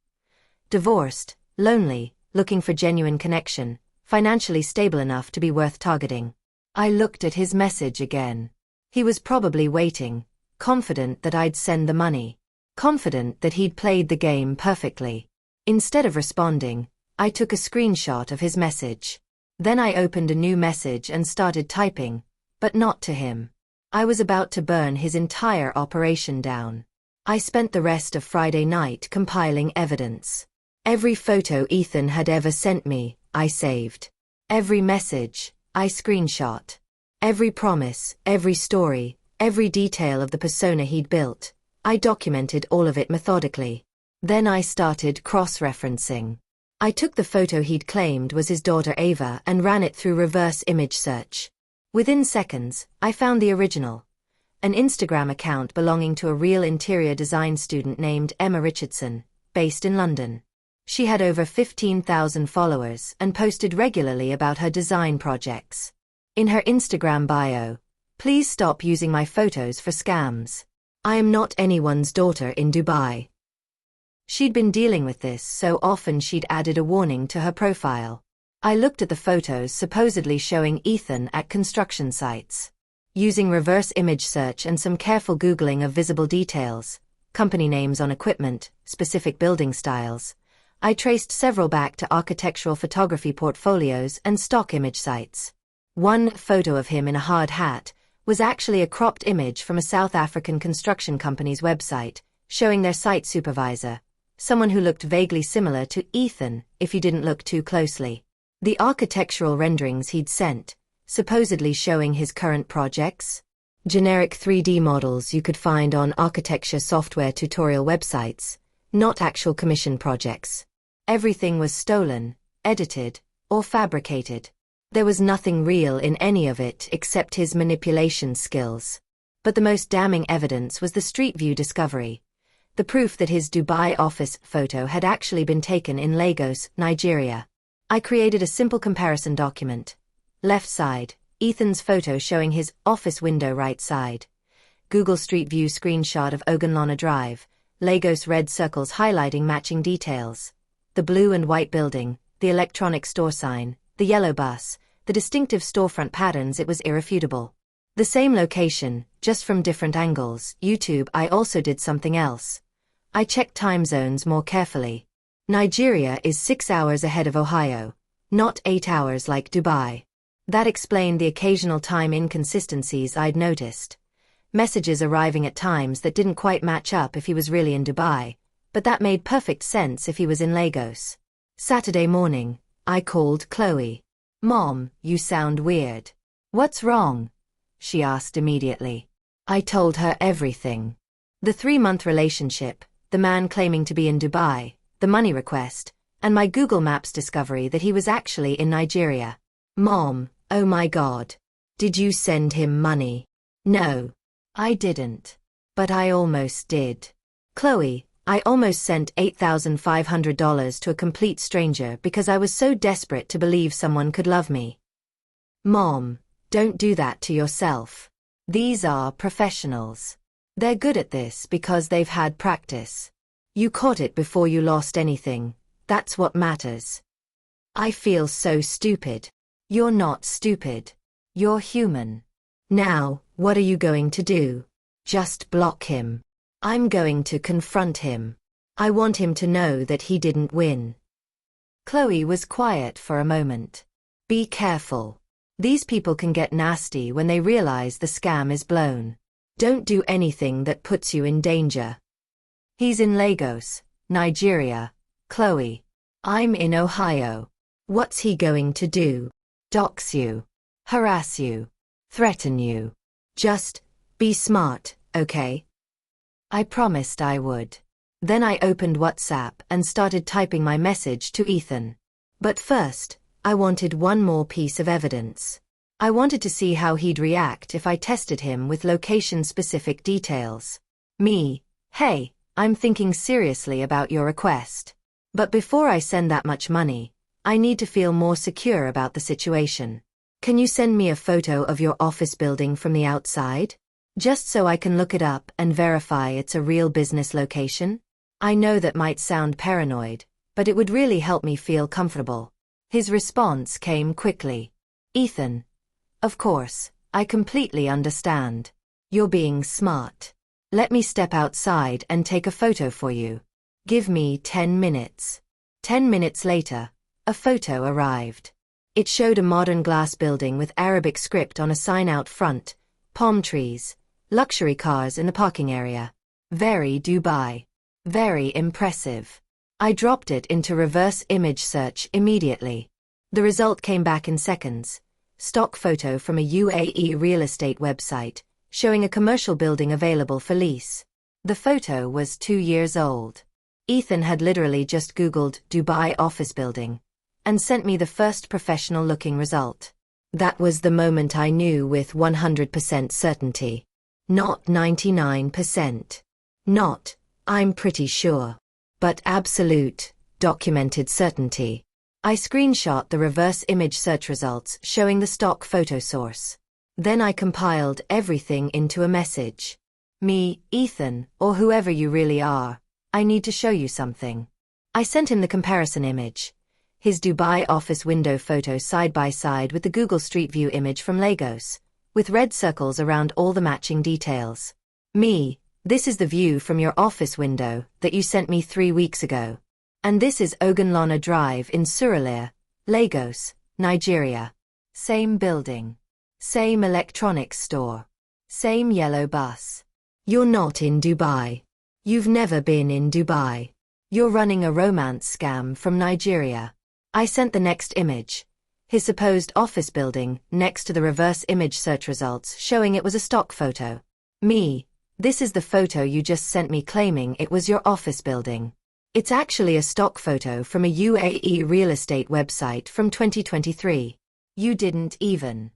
Divorced, lonely, looking for genuine connection, financially stable enough to be worth targeting. I looked at his message again. He was probably waiting, confident that I'd send the money, confident that he'd played the game perfectly. Instead of responding, I took a screenshot of his message. Then I opened a new message and started typing, but not to him. I was about to burn his entire operation down. I spent the rest of Friday night compiling evidence. Every photo Ethan had ever sent me, I saved. Every message, I screenshot. Every promise, every story, every detail of the persona he'd built, I documented all of it methodically. Then I started cross-referencing. I took the photo he'd claimed was his daughter Ava and ran it through reverse image search. Within seconds, I found the original. An Instagram account belonging to a real interior design student named Emma Richardson, based in London. She had over 15,000 followers and posted regularly about her design projects. In her Instagram bio, "Please stop using my photos for scams. I am not anyone's daughter in Dubai." She'd been dealing with this so often she'd added a warning to her profile. I looked at the photos supposedly showing Ethan at construction sites. Using reverse image search and some careful Googling of visible details, company names on equipment, specific building styles, I traced several back to architectural photography portfolios and stock image sites. One photo of him in a hard hat was actually a cropped image from a South African construction company's website, showing their site supervisor, someone who looked vaguely similar to Ethan if you didn't look too closely. The architectural renderings he'd sent, supposedly showing his current projects, generic 3D models you could find on architecture software tutorial websites, not actual commission projects. Everything was stolen, edited, or fabricated. There was nothing real in any of it except his manipulation skills. But the most damning evidence was the Street View discovery. The proof that his Dubai office photo had actually been taken in Lagos, Nigeria. I created a simple comparison document. Left side, Ethan's photo showing his office window right side. Google Street View screenshot of Ogunlona Drive, Lagos red circles highlighting matching details. The blue and white building, the electronic store sign, the yellow bus, the distinctive storefront patterns, it was irrefutable. The same location, just from different angles. YouTube, I also did something else. I checked time zones more carefully. Nigeria is 6 hours ahead of Ohio, not 8 hours like Dubai. That explained the occasional time inconsistencies I'd noticed. Messages arriving at times that didn't quite match up if he was really in Dubai, but that made perfect sense if he was in Lagos. Saturday morning, I called Chloe. "Mom, you sound weird." "What's wrong?" she asked immediately. I told her everything. The 3-month relationship, the man claiming to be in Dubai, the money request, and my Google Maps discovery that he was actually in Nigeria. Mom, oh my God. Did you send him money? No. I didn't. But I almost did. Chloe, I almost sent $8,500 to a complete stranger because I was so desperate to believe someone could love me. Mom, don't do that to yourself. These are professionals. They're good at this because they've had practice. You caught it before you lost anything. That's what matters. I feel so stupid. You're not stupid. You're human. Now, what are you going to do? Just block him. I'm going to confront him. I want him to know that he didn't win. Chloe was quiet for a moment. Be careful. These people can get nasty when they realize the scam is blown. Don't do anything that puts you in danger. He's in Lagos, Nigeria. Chloe. I'm in Ohio. What's he going to do? Dox you. Harass you. Threaten you. Just be smart, okay? I promised I would. Then I opened WhatsApp and started typing my message to Ethan. But first, I wanted one more piece of evidence. I wanted to see how he'd react if I tested him with location-specific details. Me, hey, I'm thinking seriously about your request. But before I send that much money, I need to feel more secure about the situation. Can you send me a photo of your office building from the outside? Just so I can look it up and verify it's a real business location? I know that might sound paranoid, but it would really help me feel comfortable. His response came quickly. Ethan. Of course, I completely understand. You're being smart. Let me step outside and take a photo for you. Give me 10 minutes. 10 minutes later, a photo arrived. It showed a modern glass building with Arabic script on a sign out front, palm trees, luxury cars in the parking area. Very Dubai. Very impressive. I dropped it into reverse image search immediately. The result came back in seconds. Stock photo from a UAE real estate website, showing a commercial building available for lease. The photo was 2 years old. Ethan had literally just Googled Dubai office building and sent me the first professional-looking result. That was the moment I knew with 100% certainty. Not 99%. Not, I'm pretty sure. But absolute, documented certainty. I screenshot the reverse image search results showing the stock photo source. Then I compiled everything into a message. Me, Ethan, or whoever you really are, I need to show you something. I sent him the comparison image. His Dubai office window photo side by side with the Google Street View image from Lagos, with red circles around all the matching details. Me, this is the view from your office window that you sent me 3 weeks ago. And this is Ogunlona Drive in Surulere, Lagos, Nigeria. Same building. Same electronics store. Same yellow bus. You're not in Dubai. You've never been in Dubai. You're running a romance scam from Nigeria. I sent the next image. His supposed office building next to the reverse image search results showing it was a stock photo. Me, this is the photo you just sent me claiming it was your office building. It's actually a stock photo from a UAE real estate website from 2023. You didn't even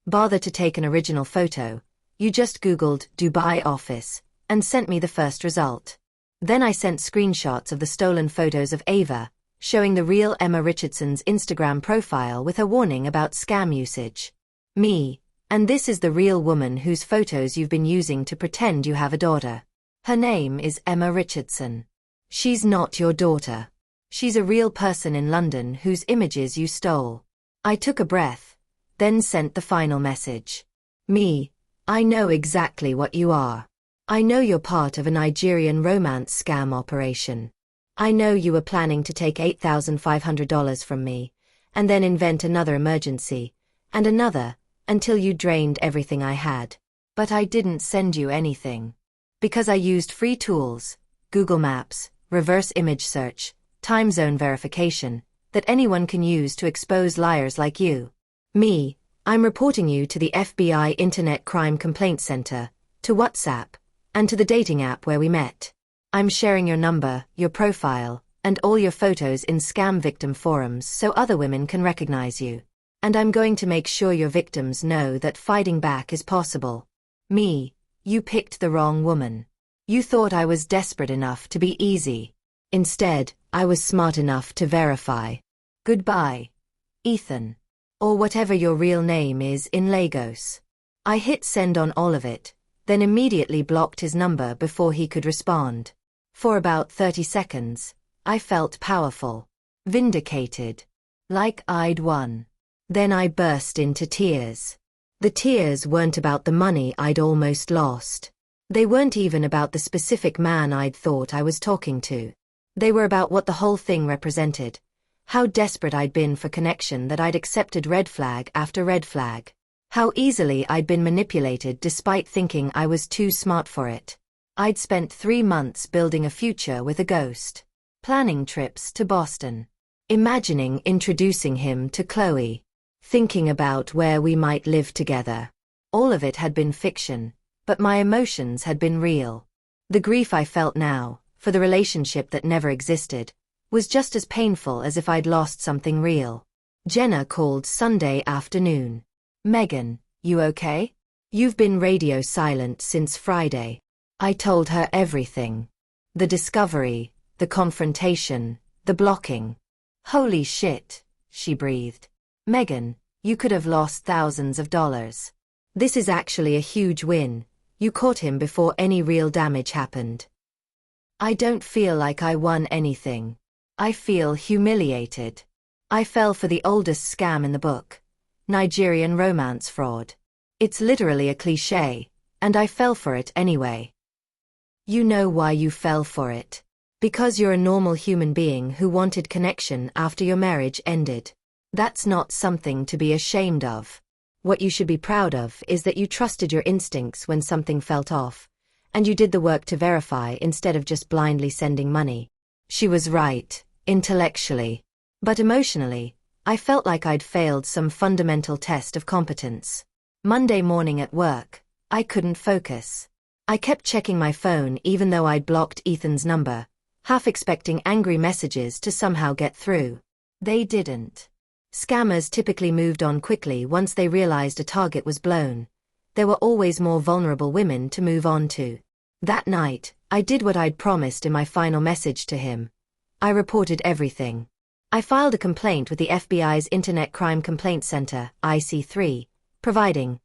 bother to take an original photo. You just Googled Dubai office and sent me the first result. Then I sent screenshots of the stolen photos of Ava, showing the real Emma Richardson's Instagram profile with a warning about scam usage. Me, and this is the real woman whose photos you've been using to pretend you have a daughter. Her name is Emma Richardson. She's not your daughter. She's a real person in London whose images you stole. I took a breath, then sent the final message. Me, I know exactly what you are. I know you're part of a Nigerian romance scam operation. I know you were planning to take $8,500 from me, and then invent another emergency, and another, until you drained everything I had. But I didn't send you anything. Because I used free tools, Google Maps, reverse image search, time zone verification, that anyone can use to expose liars like you. Me, I'm reporting you to the FBI Internet Crime Complaint Center, to WhatsApp, and to the dating app where we met. I'm sharing your number, your profile, and all your photos in scam victim forums so other women can recognize you. And I'm going to make sure your victims know that fighting back is possible. Me, you picked the wrong woman. You thought I was desperate enough to be easy. Instead, I was smart enough to verify. Goodbye, Ethan. Or whatever your real name is in Lagos. I hit send on all of it, then immediately blocked his number before he could respond. For about 30 seconds, I felt powerful, vindicated, like I'd won. Then I burst into tears. The tears weren't about the money I'd almost lost. They weren't even about the specific man I'd thought I was talking to. They were about what the whole thing represented. How desperate I'd been for connection that I'd accepted red flag after red flag. How easily I'd been manipulated despite thinking I was too smart for it. I'd spent 3 months building a future with a ghost. Planning trips to Boston. Imagining introducing him to Chloe. Thinking about where we might live together. All of it had been fiction, but my emotions had been real. The grief I felt now, for the relationship that never existed, was just as painful as if I'd lost something real. Jenna called Sunday afternoon. Megan, you okay? You've been radio silent since Friday. I told her everything. The discovery, the confrontation, the blocking. Holy shit, she breathed. Megan, you could have lost thousands of dollars. This is actually a huge win. You caught him before any real damage happened. I don't feel like I won anything. I feel humiliated. I fell for the oldest scam in the book. Nigerian romance fraud. It's literally a cliché, and I fell for it anyway. You know why you fell for it. Because you're a normal human being who wanted connection after your marriage ended. That's not something to be ashamed of. What you should be proud of is that you trusted your instincts when something felt off, and you did the work to verify instead of just blindly sending money. She was right, intellectually. But emotionally, I felt like I'd failed some fundamental test of competence. Monday morning at work, I couldn't focus. I kept checking my phone even though I'd blocked Ethan's number, half expecting angry messages to somehow get through. They didn't. Scammers typically moved on quickly once they realized a target was blown. There were always more vulnerable women to move on to. That night, I did what I'd promised in my final message to him. I reported everything. I filed a complaint with the FBI's Internet Crime Complaint Center, IC3, providing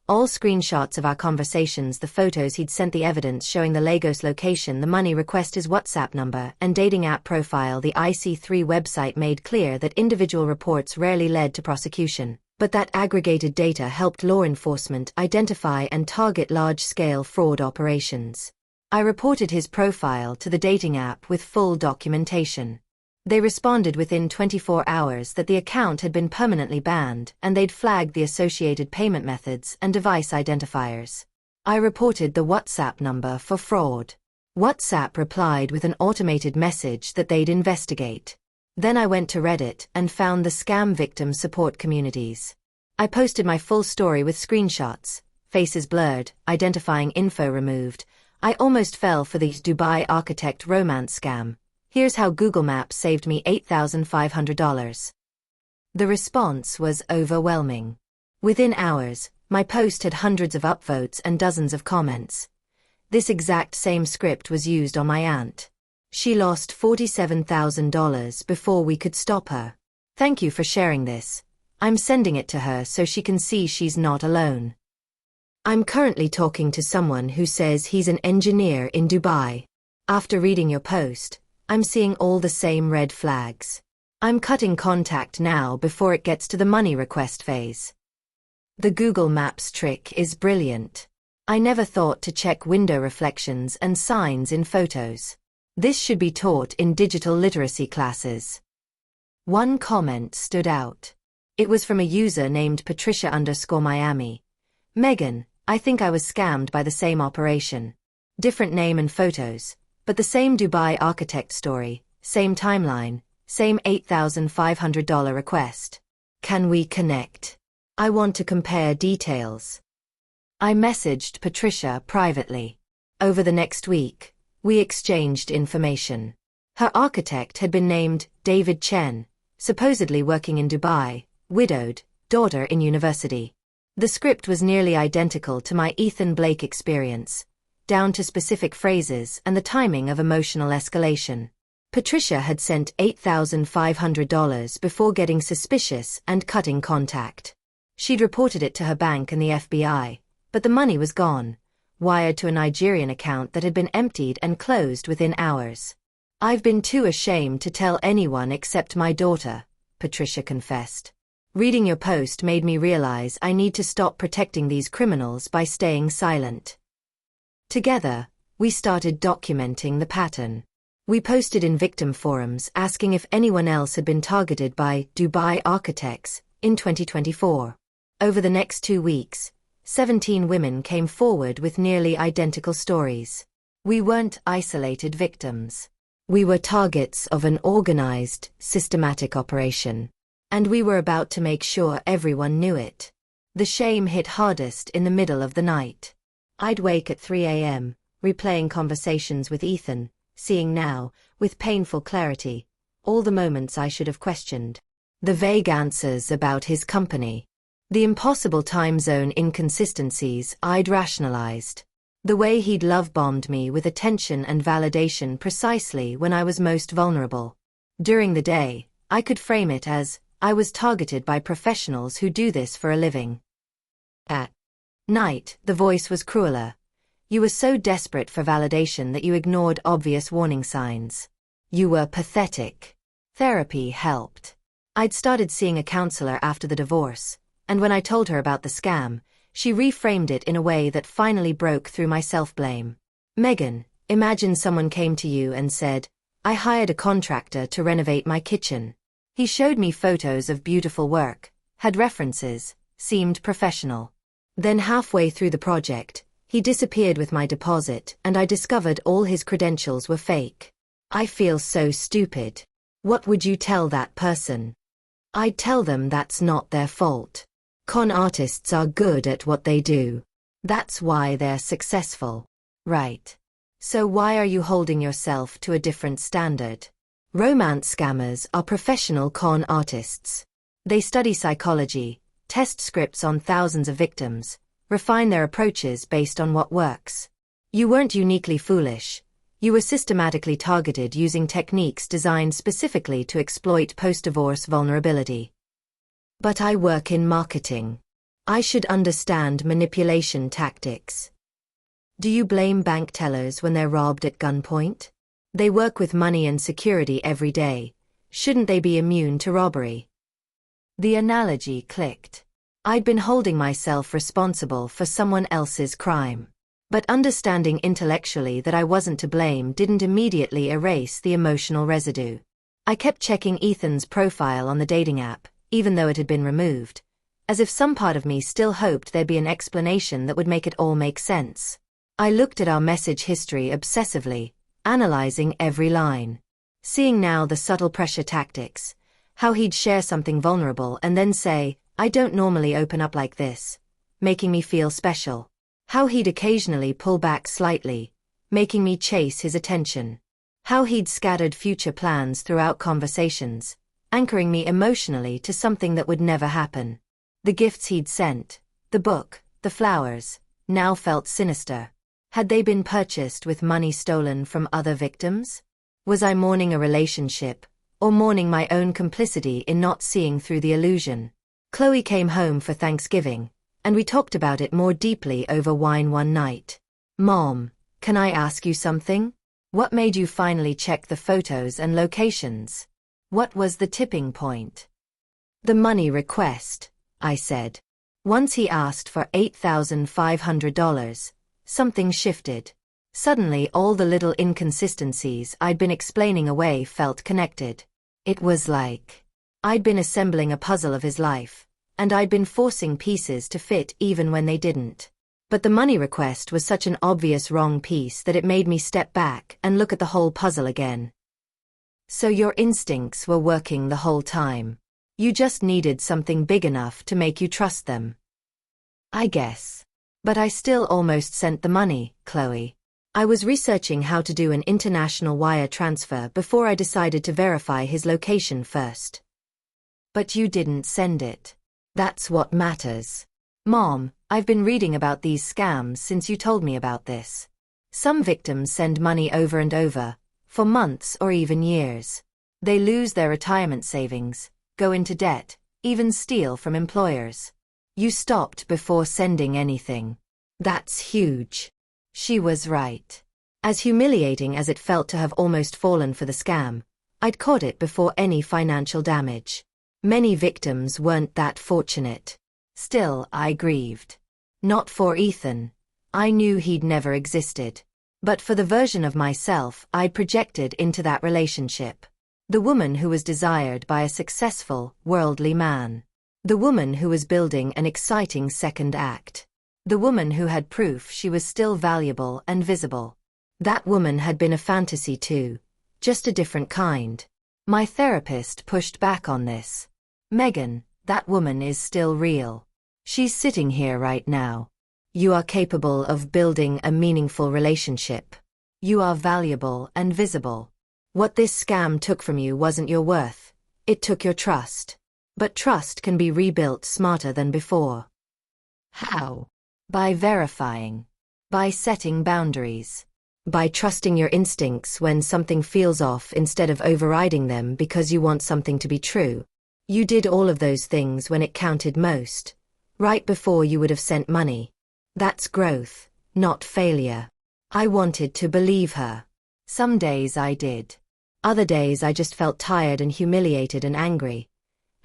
all screenshots of our conversations, the photos he'd sent, the evidence showing the Lagos location, the money request, his WhatsApp number, and dating app profile. The IC3 website made clear that individual reports rarely led to prosecution, but that aggregated data helped law enforcement identify and target large-scale fraud operations. I reported his profile to the dating app with full documentation. They responded within 24 hours that the account had been permanently banned and they'd flagged the associated payment methods and device identifiers. I reported the WhatsApp number for fraud. WhatsApp replied with an automated message that they'd investigate. Then I went to Reddit and found the scam victim support communities. I posted my full story with screenshots, faces blurred, identifying info removed. I almost fell for the Dubai architect romance scam. Here's how Google Maps saved me $8,500. The response was overwhelming. Within hours, my post had hundreds of upvotes and dozens of comments. This exact same script was used on my aunt. She lost $47,000 before we could stop her. Thank you for sharing this. I'm sending it to her so she can see she's not alone. I'm currently talking to someone who says he's an engineer in Dubai. After reading your post, I'm seeing all the same red flags. I'm cutting contact now before it gets to the money request phase. The Google Maps trick is brilliant. I never thought to check window reflections and signs in photos. This should be taught in digital literacy classes. One comment stood out. It was from a user named Patricia_Miami. Megan, I think I was scammed by the same operation. Different name and photos, but the same Dubai architect story, same timeline, same $8,500 request. Can we connect? I want to compare details. I messaged Patricia privately. Over the next week, we exchanged information. Her architect had been named David Chen, supposedly working in Dubai, widowed, daughter in university. The script was nearly identical to my Ethan Blake experience, down to specific phrases and the timing of emotional escalation. Patricia had sent $8,500 before getting suspicious and cutting contact. She'd reported it to her bank and the FBI, but the money was gone, wired to a Nigerian account that had been emptied and closed within hours. I've been too ashamed to tell anyone except my daughter, Patricia confessed. Reading your post made me realize I need to stop protecting these criminals by staying silent. Together, we started documenting the pattern. We posted in victim forums asking if anyone else had been targeted by Dubai architects in 2024. Over the next 2 weeks, 17 women came forward with nearly identical stories. We weren't isolated victims. We were targets of an organized, systematic operation. And we were about to make sure everyone knew it. The shame hit hardest in the middle of the night. I'd wake at 3 a.m., replaying conversations with Ethan, seeing now, with painful clarity, all the moments I should have questioned. The vague answers about his company. The impossible time zone inconsistencies I'd rationalized. The way he'd love-bombed me with attention and validation precisely when I was most vulnerable. During the day, I could frame it as, I was targeted by professionals who do this for a living. At night, the voice was crueler. You were so desperate for validation that you ignored obvious warning signs. You were pathetic. Therapy helped. I'd started seeing a counselor after the divorce, and when I told her about the scam, she reframed it in a way that finally broke through my self-blame. Megan, imagine someone came to you and said, I hired a contractor to renovate my kitchen. He showed me photos of beautiful work, had references, seemed professional. Then halfway through the project, he disappeared with my deposit and I discovered all his credentials were fake. I feel so stupid. What would you tell that person? I'd tell them that's not their fault. Con artists are good at what they do. That's why they're successful. Right. So why are you holding yourself to a different standard? Romance scammers are professional con artists. They study psychology, test scripts on thousands of victims, refine their approaches based on what works. You weren't uniquely foolish. You were systematically targeted using techniques designed specifically to exploit post-divorce vulnerability. But I work in marketing. I should understand manipulation tactics. Do you blame bank tellers when they're robbed at gunpoint? They work with money and security every day. Shouldn't they be immune to robbery? The analogy clicked. I'd been holding myself responsible for someone else's crime. But understanding intellectually that I wasn't to blame didn't immediately erase the emotional residue. I kept checking Ethan's profile on the dating app, even though it had been removed, as if some part of me still hoped there'd be an explanation that would make it all make sense. I looked at our message history obsessively, analyzing every line. Seeing now the subtle pressure tactics, how he'd share something vulnerable and then say, I don't normally open up like this, making me feel special. How he'd occasionally pull back slightly, making me chase his attention. How he'd scattered future plans throughout conversations, anchoring me emotionally to something that would never happen. The gifts he'd sent, the book, the flowers, now felt sinister. Had they been purchased with money stolen from other victims? Was I mourning a relationship, or mourning my own complicity in not seeing through the illusion? Chloe came home for Thanksgiving, and we talked about it more deeply over wine one night. Mom, can I ask you something? What made you finally check the photos and locations? What was the tipping point? The money request, I said. Once he asked for $8,500, something shifted. Suddenly all the little inconsistencies I'd been explaining away felt connected. It was like I'd been assembling a puzzle of his life, and I'd been forcing pieces to fit even when they didn't. But the money request was such an obvious wrong piece that it made me step back and look at the whole puzzle again. So your instincts were working the whole time. You just needed something big enough to make you trust them. I guess. But I still almost sent the money, Chloe. I was researching how to do an international wire transfer before I decided to verify his location first. But you didn't send it. That's what matters. Mom, I've been reading about these scams since you told me about this. Some victims send money over and over, for months or even years. They lose their retirement savings, go into debt, even steal from employers. You stopped before sending anything. That's huge. She was right. As humiliating as it felt to have almost fallen for the scam, I'd caught it before any financial damage. Many victims weren't that fortunate. Still, I grieved. Not for Ethan. I knew he'd never existed. But for the version of myself I'd projected into that relationship. The woman who was desired by a successful, worldly man. The woman who was building an exciting second act. The woman who had proof she was still valuable and visible. That woman had been a fantasy too, just a different kind. My therapist pushed back on this. Megan, that woman is still real. She's sitting here right now. You are capable of building a meaningful relationship. You are valuable and visible. What this scam took from you wasn't your worth, it took your trust. But trust can be rebuilt smarter than before. How? By verifying. By setting boundaries. By trusting your instincts when something feels off instead of overriding them because you want something to be true. You did all of those things when it counted most. Right before you would have sent money. That's growth, not failure. I wanted to believe her. Some days I did. Other days I just felt tired and humiliated and angry.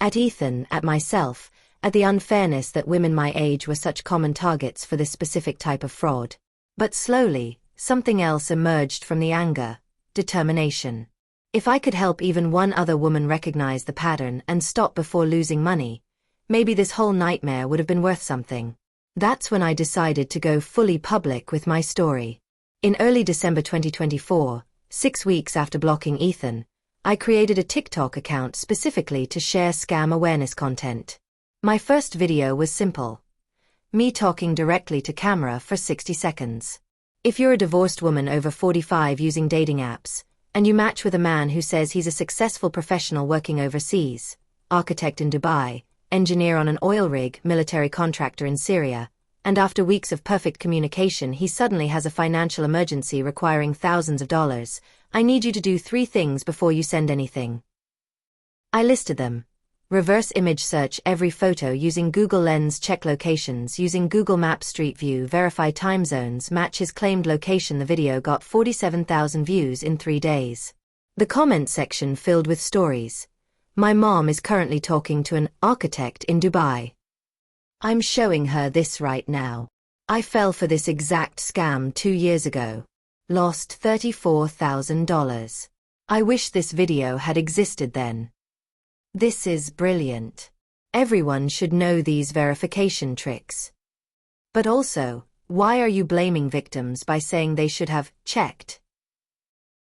At Ethan, at myself, at the unfairness that women my age were such common targets for this specific type of fraud. But slowly, something else emerged from the anger: determination. If I could help even one other woman recognize the pattern and stop before losing money, maybe this whole nightmare would have been worth something. That's when I decided to go fully public with my story. In early December 2024, 6 weeks after blocking Ethan, I created a TikTok account specifically to share scam awareness content. My first video was simple. Me talking directly to camera for 60 seconds. If you're a divorced woman over 45 using dating apps, and you match with a man who says he's a successful professional working overseas, architect in Dubai, engineer on an oil rig, military contractor in Syria, and after weeks of perfect communication he suddenly has a financial emergency requiring thousands of dollars, I need you to do 3 things before you send anything. I listed them. Reverse image search every photo using Google Lens, check locations using Google Maps, Street View, verify time zones, match his claimed location. The video got 47,000 views in 3 days. The comment section filled with stories. My mom is currently talking to an architect in Dubai. I'm showing her this right now. I fell for this exact scam 2 years ago. Lost $34,000. I wish this video had existed then. This is brilliant. Everyone should know these verification tricks. But also, why are you blaming victims by saying they should have checked?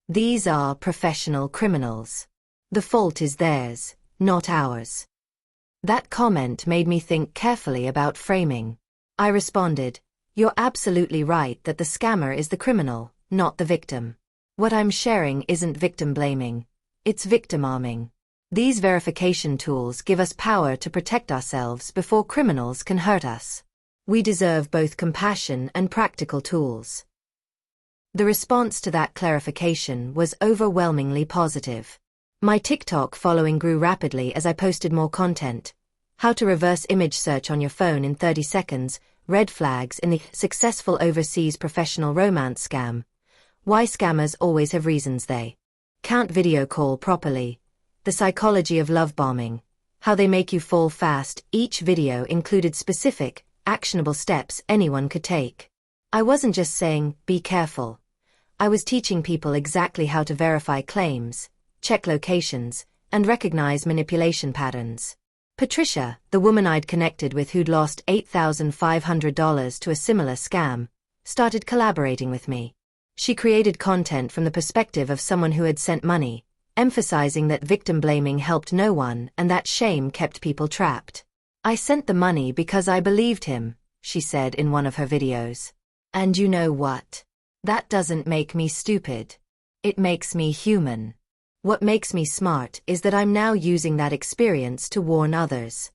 These are professional criminals. The fault is theirs, not ours. That comment made me think carefully about framing. I responded, "You're absolutely right that the scammer is the criminal, not the victim. What I'm sharing isn't victim blaming, it's victim arming. These verification tools give us power to protect ourselves before criminals can hurt us. We deserve both compassion and practical tools." The response to that clarification was overwhelmingly positive. My TikTok following grew rapidly as I posted more content. How to reverse image search on your phone in 30 seconds, red flags in the successful overseas professional romance scam. Why scammers always have reasons they can't video call properly. The psychology of love bombing. How they make you fall fast. Each video included specific, actionable steps anyone could take. I wasn't just saying, be careful. I was teaching people exactly how to verify claims, check locations, and recognize manipulation patterns. Patricia, the woman I'd connected with who'd lost $8,500 to a similar scam, started collaborating with me. She created content from the perspective of someone who had sent money, emphasizing that victim blaming helped no one and that shame kept people trapped. I sent the money because I believed him, she said in one of her videos. And you know what? That doesn't make me stupid. It makes me human. What makes me smart is that I'm now using that experience to warn others.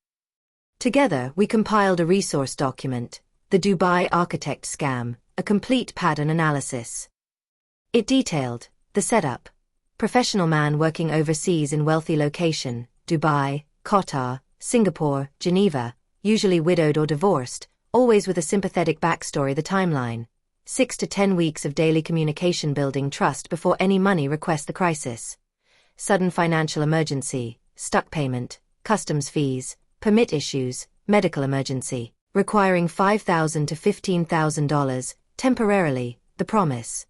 Together, we compiled a resource document, The Dubai Architect Scam, a complete pattern analysis. It detailed the setup. Professional man working overseas in wealthy location, Dubai, Qatar, Singapore, Geneva, usually widowed or divorced, always with a sympathetic backstory. The timeline. 6 to 10 weeks of daily communication building trust before any money request. The crisis. Sudden financial emergency, stuck payment, customs fees, permit issues, medical emergency, requiring $5,000 to $15,000, temporarily, the promise.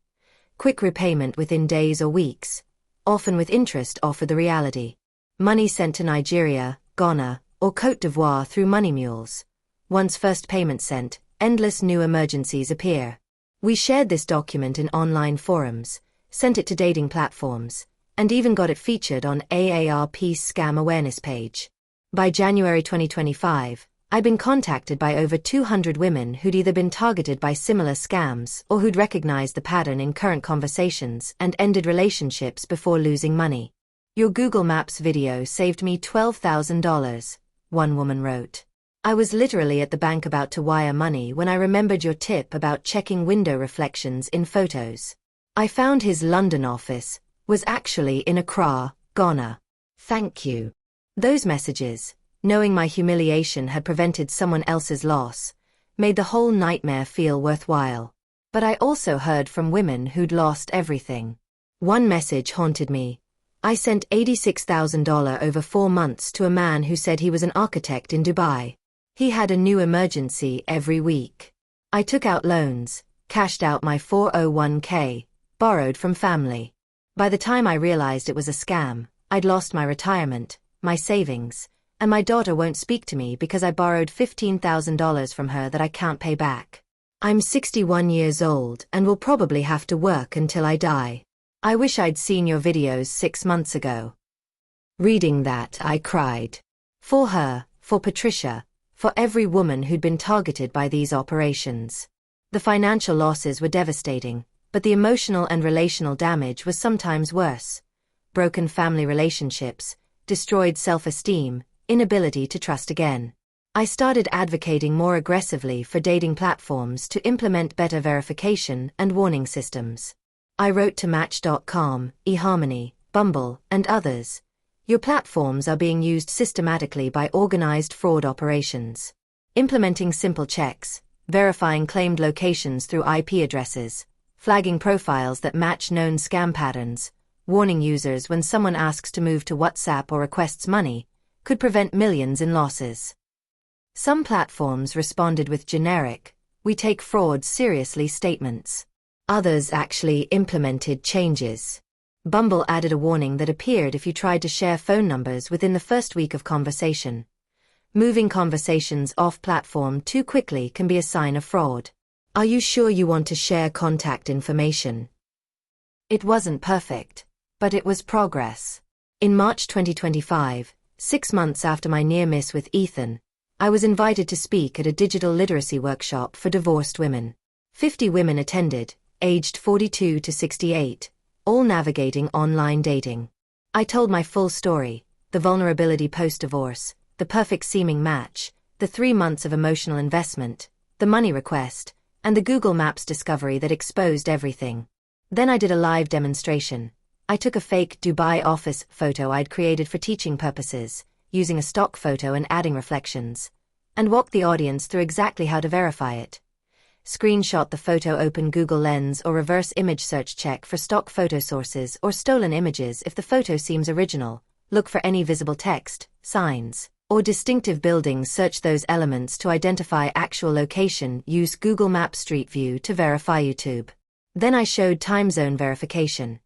Quick repayment within days or weeks, often with interest offered. The reality. Money sent to Nigeria, Ghana, or Côte d'Ivoire through money mules. Once first payment sent, endless new emergencies appear. We shared this document in online forums, sent it to dating platforms, and even got it featured on AARP's scam awareness page. By January 2025, I'd been contacted by over 200 women who'd either been targeted by similar scams or who'd recognized the pattern in current conversations and ended relationships before losing money. Your Google Maps video saved me $12,000, one woman wrote. I was literally at the bank about to wire money when I remembered your tip about checking window reflections in photos. I found his London office was actually in Accra, Ghana. Thank you. Those messages, knowing my humiliation had prevented someone else's loss, made the whole nightmare feel worthwhile. But I also heard from women who'd lost everything. One message haunted me. I sent $86,000 over 4 months to a man who said he was an architect in Dubai. He had a new emergency every week. I took out loans, cashed out my 401k, borrowed from family. By the time I realized it was a scam, I'd lost my retirement, my savings, and my daughter won't speak to me because I borrowed $15,000 from her that I can't pay back. I'm 61 years old and will probably have to work until I die. I wish I'd seen your videos 6 months ago. Reading that, I cried. For her, for Patricia, for every woman who'd been targeted by these operations. The financial losses were devastating, but the emotional and relational damage was sometimes worse. Broken family relationships, destroyed self-esteem, inability to trust again. I started advocating more aggressively for dating platforms to implement better verification and warning systems. I wrote to Match.com, eHarmony, Bumble, and others. Your platforms are being used systematically by organized fraud operations. Implementing simple checks, verifying claimed locations through IP addresses, flagging profiles that match known scam patterns, warning users when someone asks to move to WhatsApp or requests money, could prevent millions in losses. Some platforms responded with generic, "We take fraud seriously" statements. Others actually implemented changes. Bumble added a warning that appeared if you tried to share phone numbers within the first week of conversation. Moving conversations off platform too quickly can be a sign of fraud. Are you sure you want to share contact information? It wasn't perfect, but it was progress. In March 2025, 6 months after my near miss with Ethan, I was invited to speak at a digital literacy workshop for divorced women. 50 women attended, aged 42 to 68. All navigating online dating. I told my full story, the vulnerability post-divorce, the perfect seeming match, the 3 months of emotional investment, the money request, and the Google Maps discovery that exposed everything. Then I did a live demonstration. I took a fake Dubai office photo I'd created for teaching purposes, using a stock photo and adding reflections, and walked the audience through exactly how to verify it. Screenshot the photo, open Google Lens or reverse image search, check for stock photo sources or stolen images. If the photo seems original, look for any visible text, signs, or distinctive buildings. Search those elements to identify actual location. Use Google Maps Street View to verify YouTube. Then I showed time zone verification.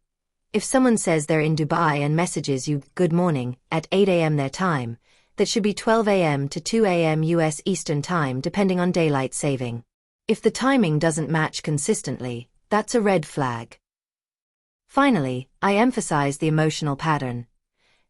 If someone says they're in Dubai and messages you "Good morning" at 8 a.m. their time, that should be 12 a.m. to 2 a.m. US Eastern Time depending on daylight saving. If the timing doesn't match consistently, that's a red flag. Finally, I emphasize the emotional pattern.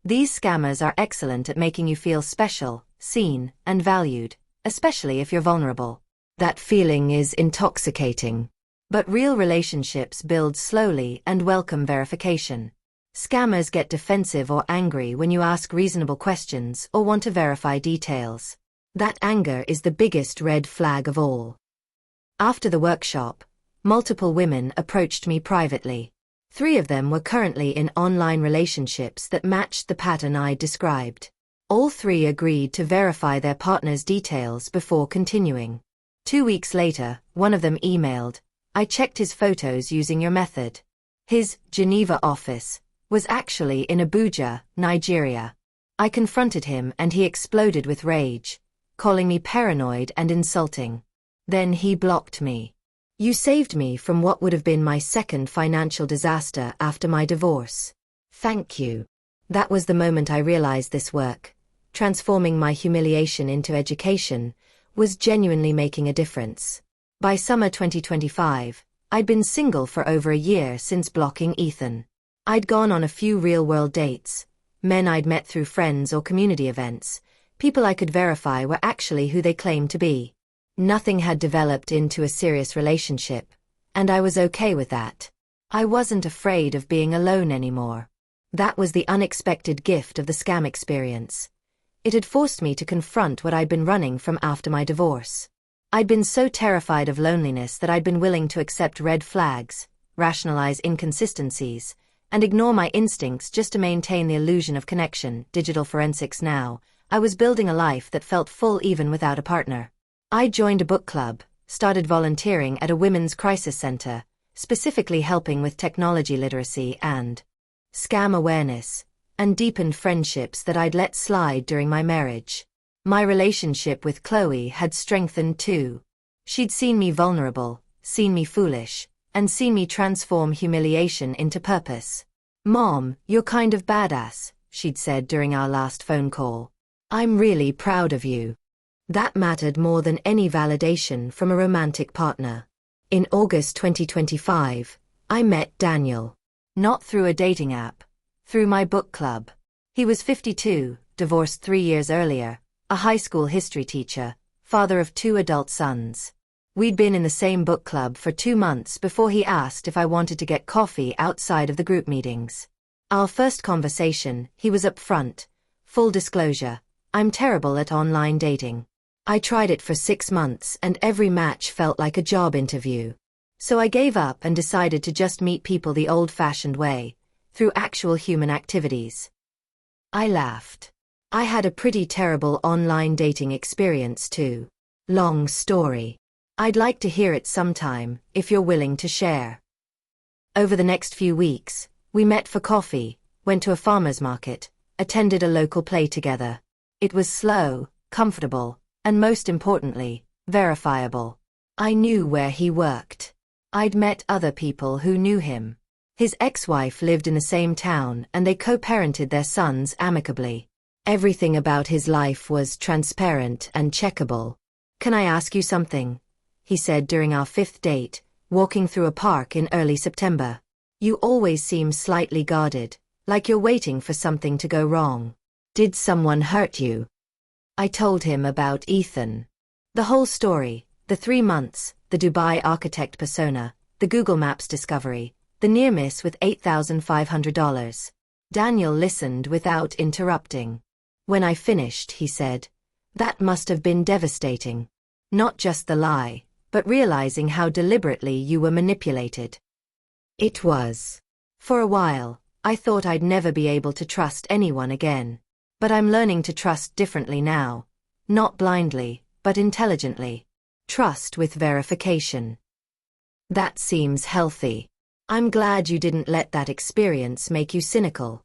These scammers are excellent at making you feel special, seen, and valued, especially if you're vulnerable. That feeling is intoxicating. But real relationships build slowly and welcome verification. Scammers get defensive or angry when you ask reasonable questions or want to verify details. That anger is the biggest red flag of all. After the workshop, multiple women approached me privately. 3 of them were currently in online relationships that matched the pattern I described. All 3 agreed to verify their partner's details before continuing. 2 weeks later, one of them emailed, "I checked his photos using your method. His Geneva office was actually in Abuja, Nigeria." I confronted him and he exploded with rage, calling me paranoid and insulting. Then he blocked me. "You saved me from what would have been my second financial disaster after my divorce. Thank you." That was the moment I realized this work, transforming my humiliation into education, was genuinely making a difference. By summer 2025, I'd been single for over a year since blocking Ethan. I'd gone on a few real-world dates, men I'd met through friends or community events, people I could verify were actually who they claimed to be. Nothing had developed into a serious relationship, and I was okay with that. I wasn't afraid of being alone anymore. That was the unexpected gift of the scam experience. It had forced me to confront what I'd been running from after my divorce. I'd been so terrified of loneliness that I'd been willing to accept red flags, rationalize inconsistencies, and ignore my instincts just to maintain the illusion of connection. Digital forensics now, I was building a life that felt full even without a partner. I joined a book club, started volunteering at a women's crisis center, specifically helping with technology literacy and scam awareness, and deepened friendships that I'd let slide during my marriage. My relationship with Chloe had strengthened too. She'd seen me vulnerable, seen me foolish, and seen me transform humiliation into purpose. "Mom, you're kind of badass," she'd said during our last phone call. "I'm really proud of you." That mattered more than any validation from a romantic partner. In August 2025, I met Daniel. Not through a dating app. Through my book club. He was 52, divorced 3 years earlier, a high school history teacher, father of 2 adult sons. We'd been in the same book club for 2 months before he asked if I wanted to get coffee outside of the group meetings. Our first conversation, he was upfront. Full disclosure, I'm terrible at online dating. I tried it for 6 months and every match felt like a job interview. So I gave up and decided to just meet people the old-fashioned way, through actual human activities. I laughed. I had a pretty terrible online dating experience too. Long story. I'd like to hear it sometime, if you're willing to share. Over the next few weeks, we met for coffee, went to a farmer's market, attended a local play together. It was slow, comfortable, and most importantly, verifiable. I knew where he worked. I'd met other people who knew him. His ex-wife lived in the same town and they co-parented their sons amicably. Everything about his life was transparent and checkable. "Can I ask you something?" he said during our 5th date, walking through a park in early September. "You always seem slightly guarded, like you're waiting for something to go wrong. Did someone hurt you?" I told him about Ethan. The whole story, the 3 months, the Dubai architect persona, the Google Maps discovery, the near miss with $8,500. Daniel listened without interrupting. When I finished, he said, "That must have been devastating. Not just the lie, but realizing how deliberately you were manipulated." It was. For a while, I thought I'd never be able to trust anyone again. But I'm learning to trust differently now. Not blindly, but intelligently. Trust with verification. That seems healthy. I'm glad you didn't let that experience make you cynical.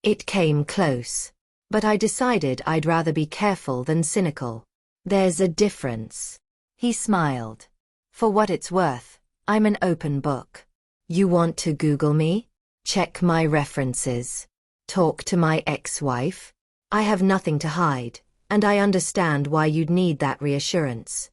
It came close. But I decided I'd rather be careful than cynical. There's a difference. He smiled. For what it's worth, I'm an open book. You want to Google me? Check my references. Talk to my ex-wife? I have nothing to hide, and I understand why you'd need that reassurance.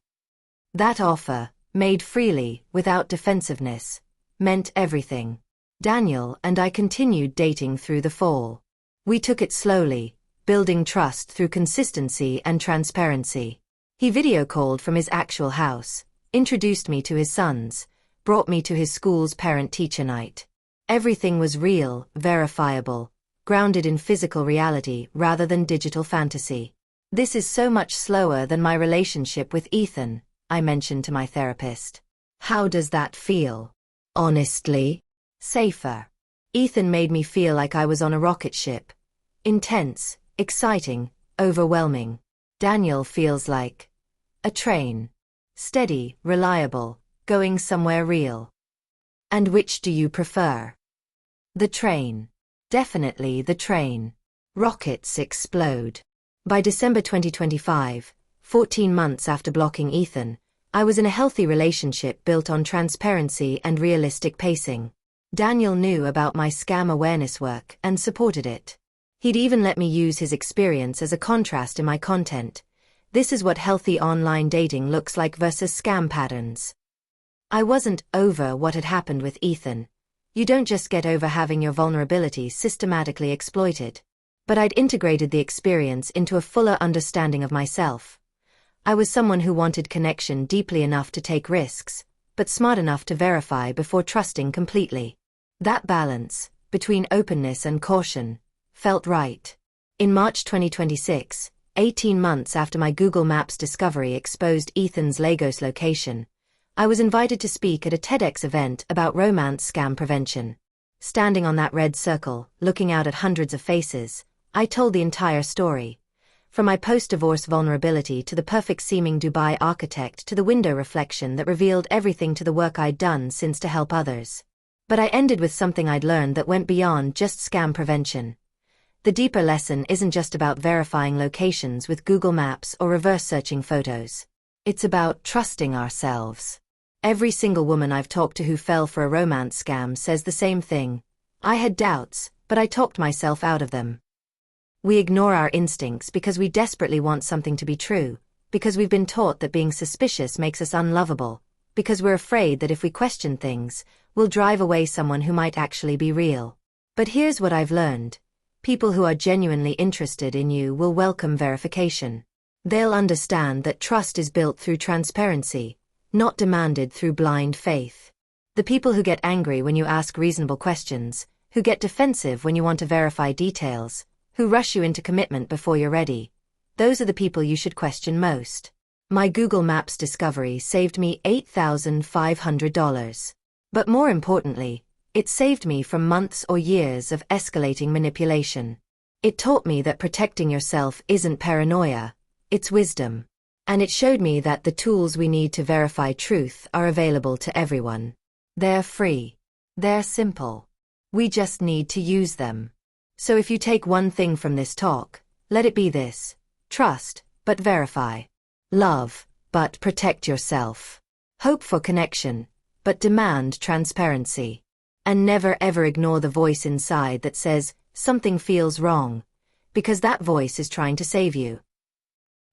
That offer, made freely, without defensiveness, meant everything. Daniel and I continued dating through the fall. We took it slowly, building trust through consistency and transparency. He video called from his actual house, introduced me to his sons, brought me to his school's parent-teacher night. Everything was real, verifiable, grounded in physical reality rather than digital fantasy. This is so much slower than my relationship with Ethan, I mentioned to my therapist. How does that feel? Honestly, safer. Ethan made me feel like I was on a rocket ship. Intense, exciting, overwhelming. Daniel feels like a train. Steady, reliable, going somewhere real. And which do you prefer? The train. Definitely the train. Rockets explode. By December 2025, 14 months after blocking Ethan, I was in a healthy relationship built on transparency and realistic pacing. Daniel knew about my scam awareness work and supported it. He'd even let me use his experience as a contrast in my content. This is what healthy online dating looks like versus scam patterns. I wasn't over what had happened with Ethan. You don't just get over having your vulnerability systematically exploited. But I'd integrated the experience into a fuller understanding of myself. I was someone who wanted connection deeply enough to take risks, but smart enough to verify before trusting completely. That balance, between openness and caution, felt right. In March 2026, 18 months after my Google Maps discovery exposed Ethan's Lagos location, I was invited to speak at a TEDx event about romance scam prevention. Standing on that red circle, looking out at hundreds of faces, I told the entire story. From my post-divorce vulnerability to the perfect-seeming Dubai architect to the window reflection that revealed everything to the work I'd done since to help others. But I ended with something I'd learned that went beyond just scam prevention. The deeper lesson isn't just about verifying locations with Google Maps or reverse-searching photos. It's about trusting ourselves. Every single woman I've talked to who fell for a romance scam says the same thing. I had doubts, but I talked myself out of them. We ignore our instincts because we desperately want something to be true, because we've been taught that being suspicious makes us unlovable, because we're afraid that if we question things, we'll drive away someone who might actually be real. But here's what I've learned. People who are genuinely interested in you will welcome verification. They'll understand that trust is built through transparency, not demanded through blind faith. The people who get angry when you ask reasonable questions, who get defensive when you want to verify details, who rush you into commitment before you're ready, those are the people you should question most. My Google Maps discovery saved me $8,500. But more importantly, it saved me from months or years of escalating manipulation. It taught me that protecting yourself isn't paranoia, it's wisdom. And it showed me that the tools we need to verify truth are available to everyone. They're free. They're simple. We just need to use them. So if you take one thing from this talk, let it be this: trust, but verify. Love, but protect yourself. Hope for connection, but demand transparency. And never ever ignore the voice inside that says, something feels wrong, because that voice is trying to save you.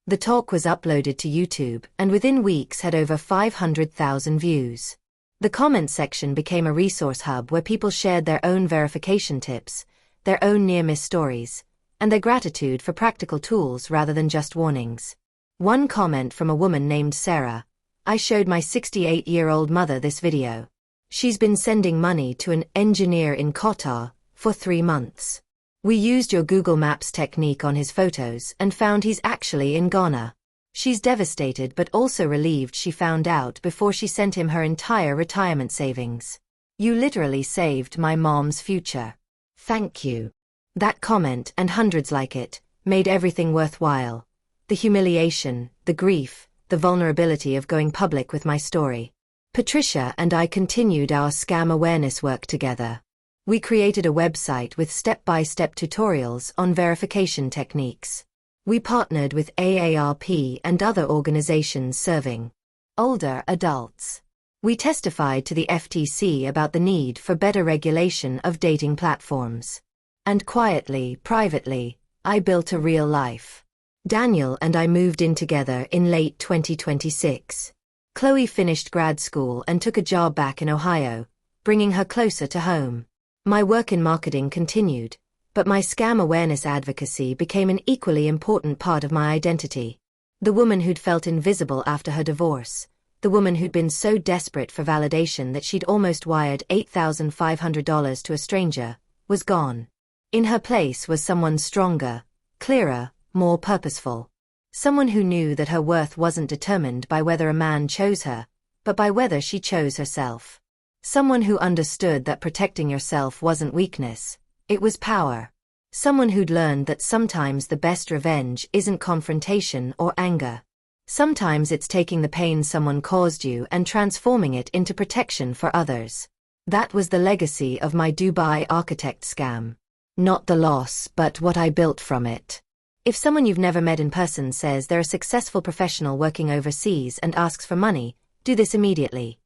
The talk was uploaded to YouTube and within weeks had over 500,000 views. The comment section became a resource hub where people shared their own verification tips, their own near-miss stories, and their gratitude for practical tools rather than just warnings. One comment from a woman named Sarah: I showed my 68-year-old mother this video. She's been sending money to an engineer in Qatar for 3 months. We used your Google Maps technique on his photos and found he's actually in Ghana. She's devastated but also relieved she found out before she sent him her entire retirement savings. You literally saved my mom's future. Thank you. That comment and hundreds like it made everything worthwhile. The humiliation, the grief, the vulnerability of going public with my story. Patricia and I continued our scam awareness work together. We created a website with step-by-step tutorials on verification techniques. We partnered with AARP and other organizations serving older adults. We testified to the FTC about the need for better regulation of dating platforms. And quietly, privately, I built a real life. Daniel and I moved in together in late 2026. Chloe finished grad school and took a job back in Ohio, bringing her closer to home. My work in marketing continued, but my scam awareness advocacy became an equally important part of my identity. The woman who'd felt invisible after her divorce. The woman who'd been so desperate for validation that she'd almost wired $8,500 to a stranger, was gone. In her place was someone stronger, clearer, more purposeful. Someone who knew that her worth wasn't determined by whether a man chose her, but by whether she chose herself. Someone who understood that protecting yourself wasn't weakness, it was power. Someone who'd learned that sometimes the best revenge isn't confrontation or anger. Sometimes it's taking the pain someone caused you and transforming it into protection for others. That was the legacy of my Dubai architect scam. Not the loss, but what I built from it. If someone you've never met in person says they're a successful professional working overseas and asks for money, do this immediately.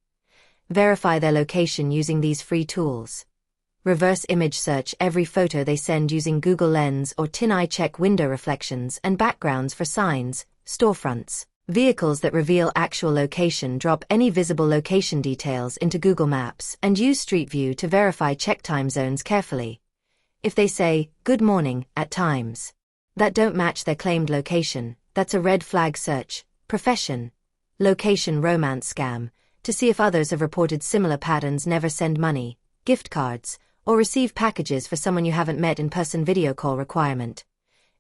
Verify their location using these free tools. Reverse image search every photo they send using Google Lens or TinEye. Check window reflections and backgrounds for signs, storefronts, vehicles that reveal actual location. Drop any visible location details into Google Maps and use Street View to verify. Check time zones carefully. If they say, "Good morning," at times that don't match their claimed location, that's a red flag. Search, profession, location. Romance scam, to see if others have reported similar patterns. Never send money, gift cards, or receive packages for someone you haven't met in person. Video call requirement.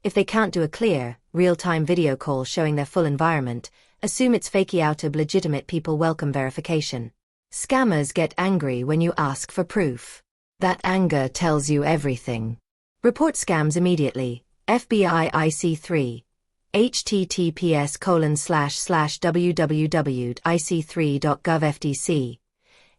If they can't do a clear, real-time video call showing their full environment, assume it's fakey. Out of legitimate people. Welcome verification. Scammers get angry when you ask for proof. That anger tells you everything. Report scams immediately. FBI IC3. https://www.ic3.gov FTC.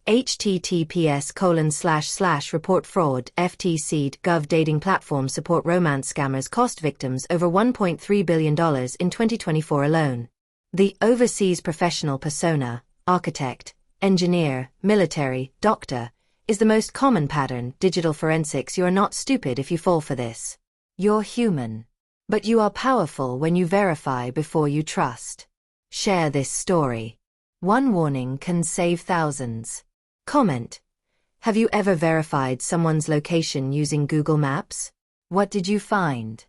https://report fraud FTC.gov. Dating platform support romance scammers cost victims over $1.3 billion in 2024 alone. The overseas professional persona, architect, engineer, military, doctor, is the most common pattern. Digital forensics. You are not stupid if you fall for this. You're human. But you are powerful when you verify before you trust. Share this story. One warning can save thousands. Comment. Have you ever verified someone's location using Google Maps? What did you find?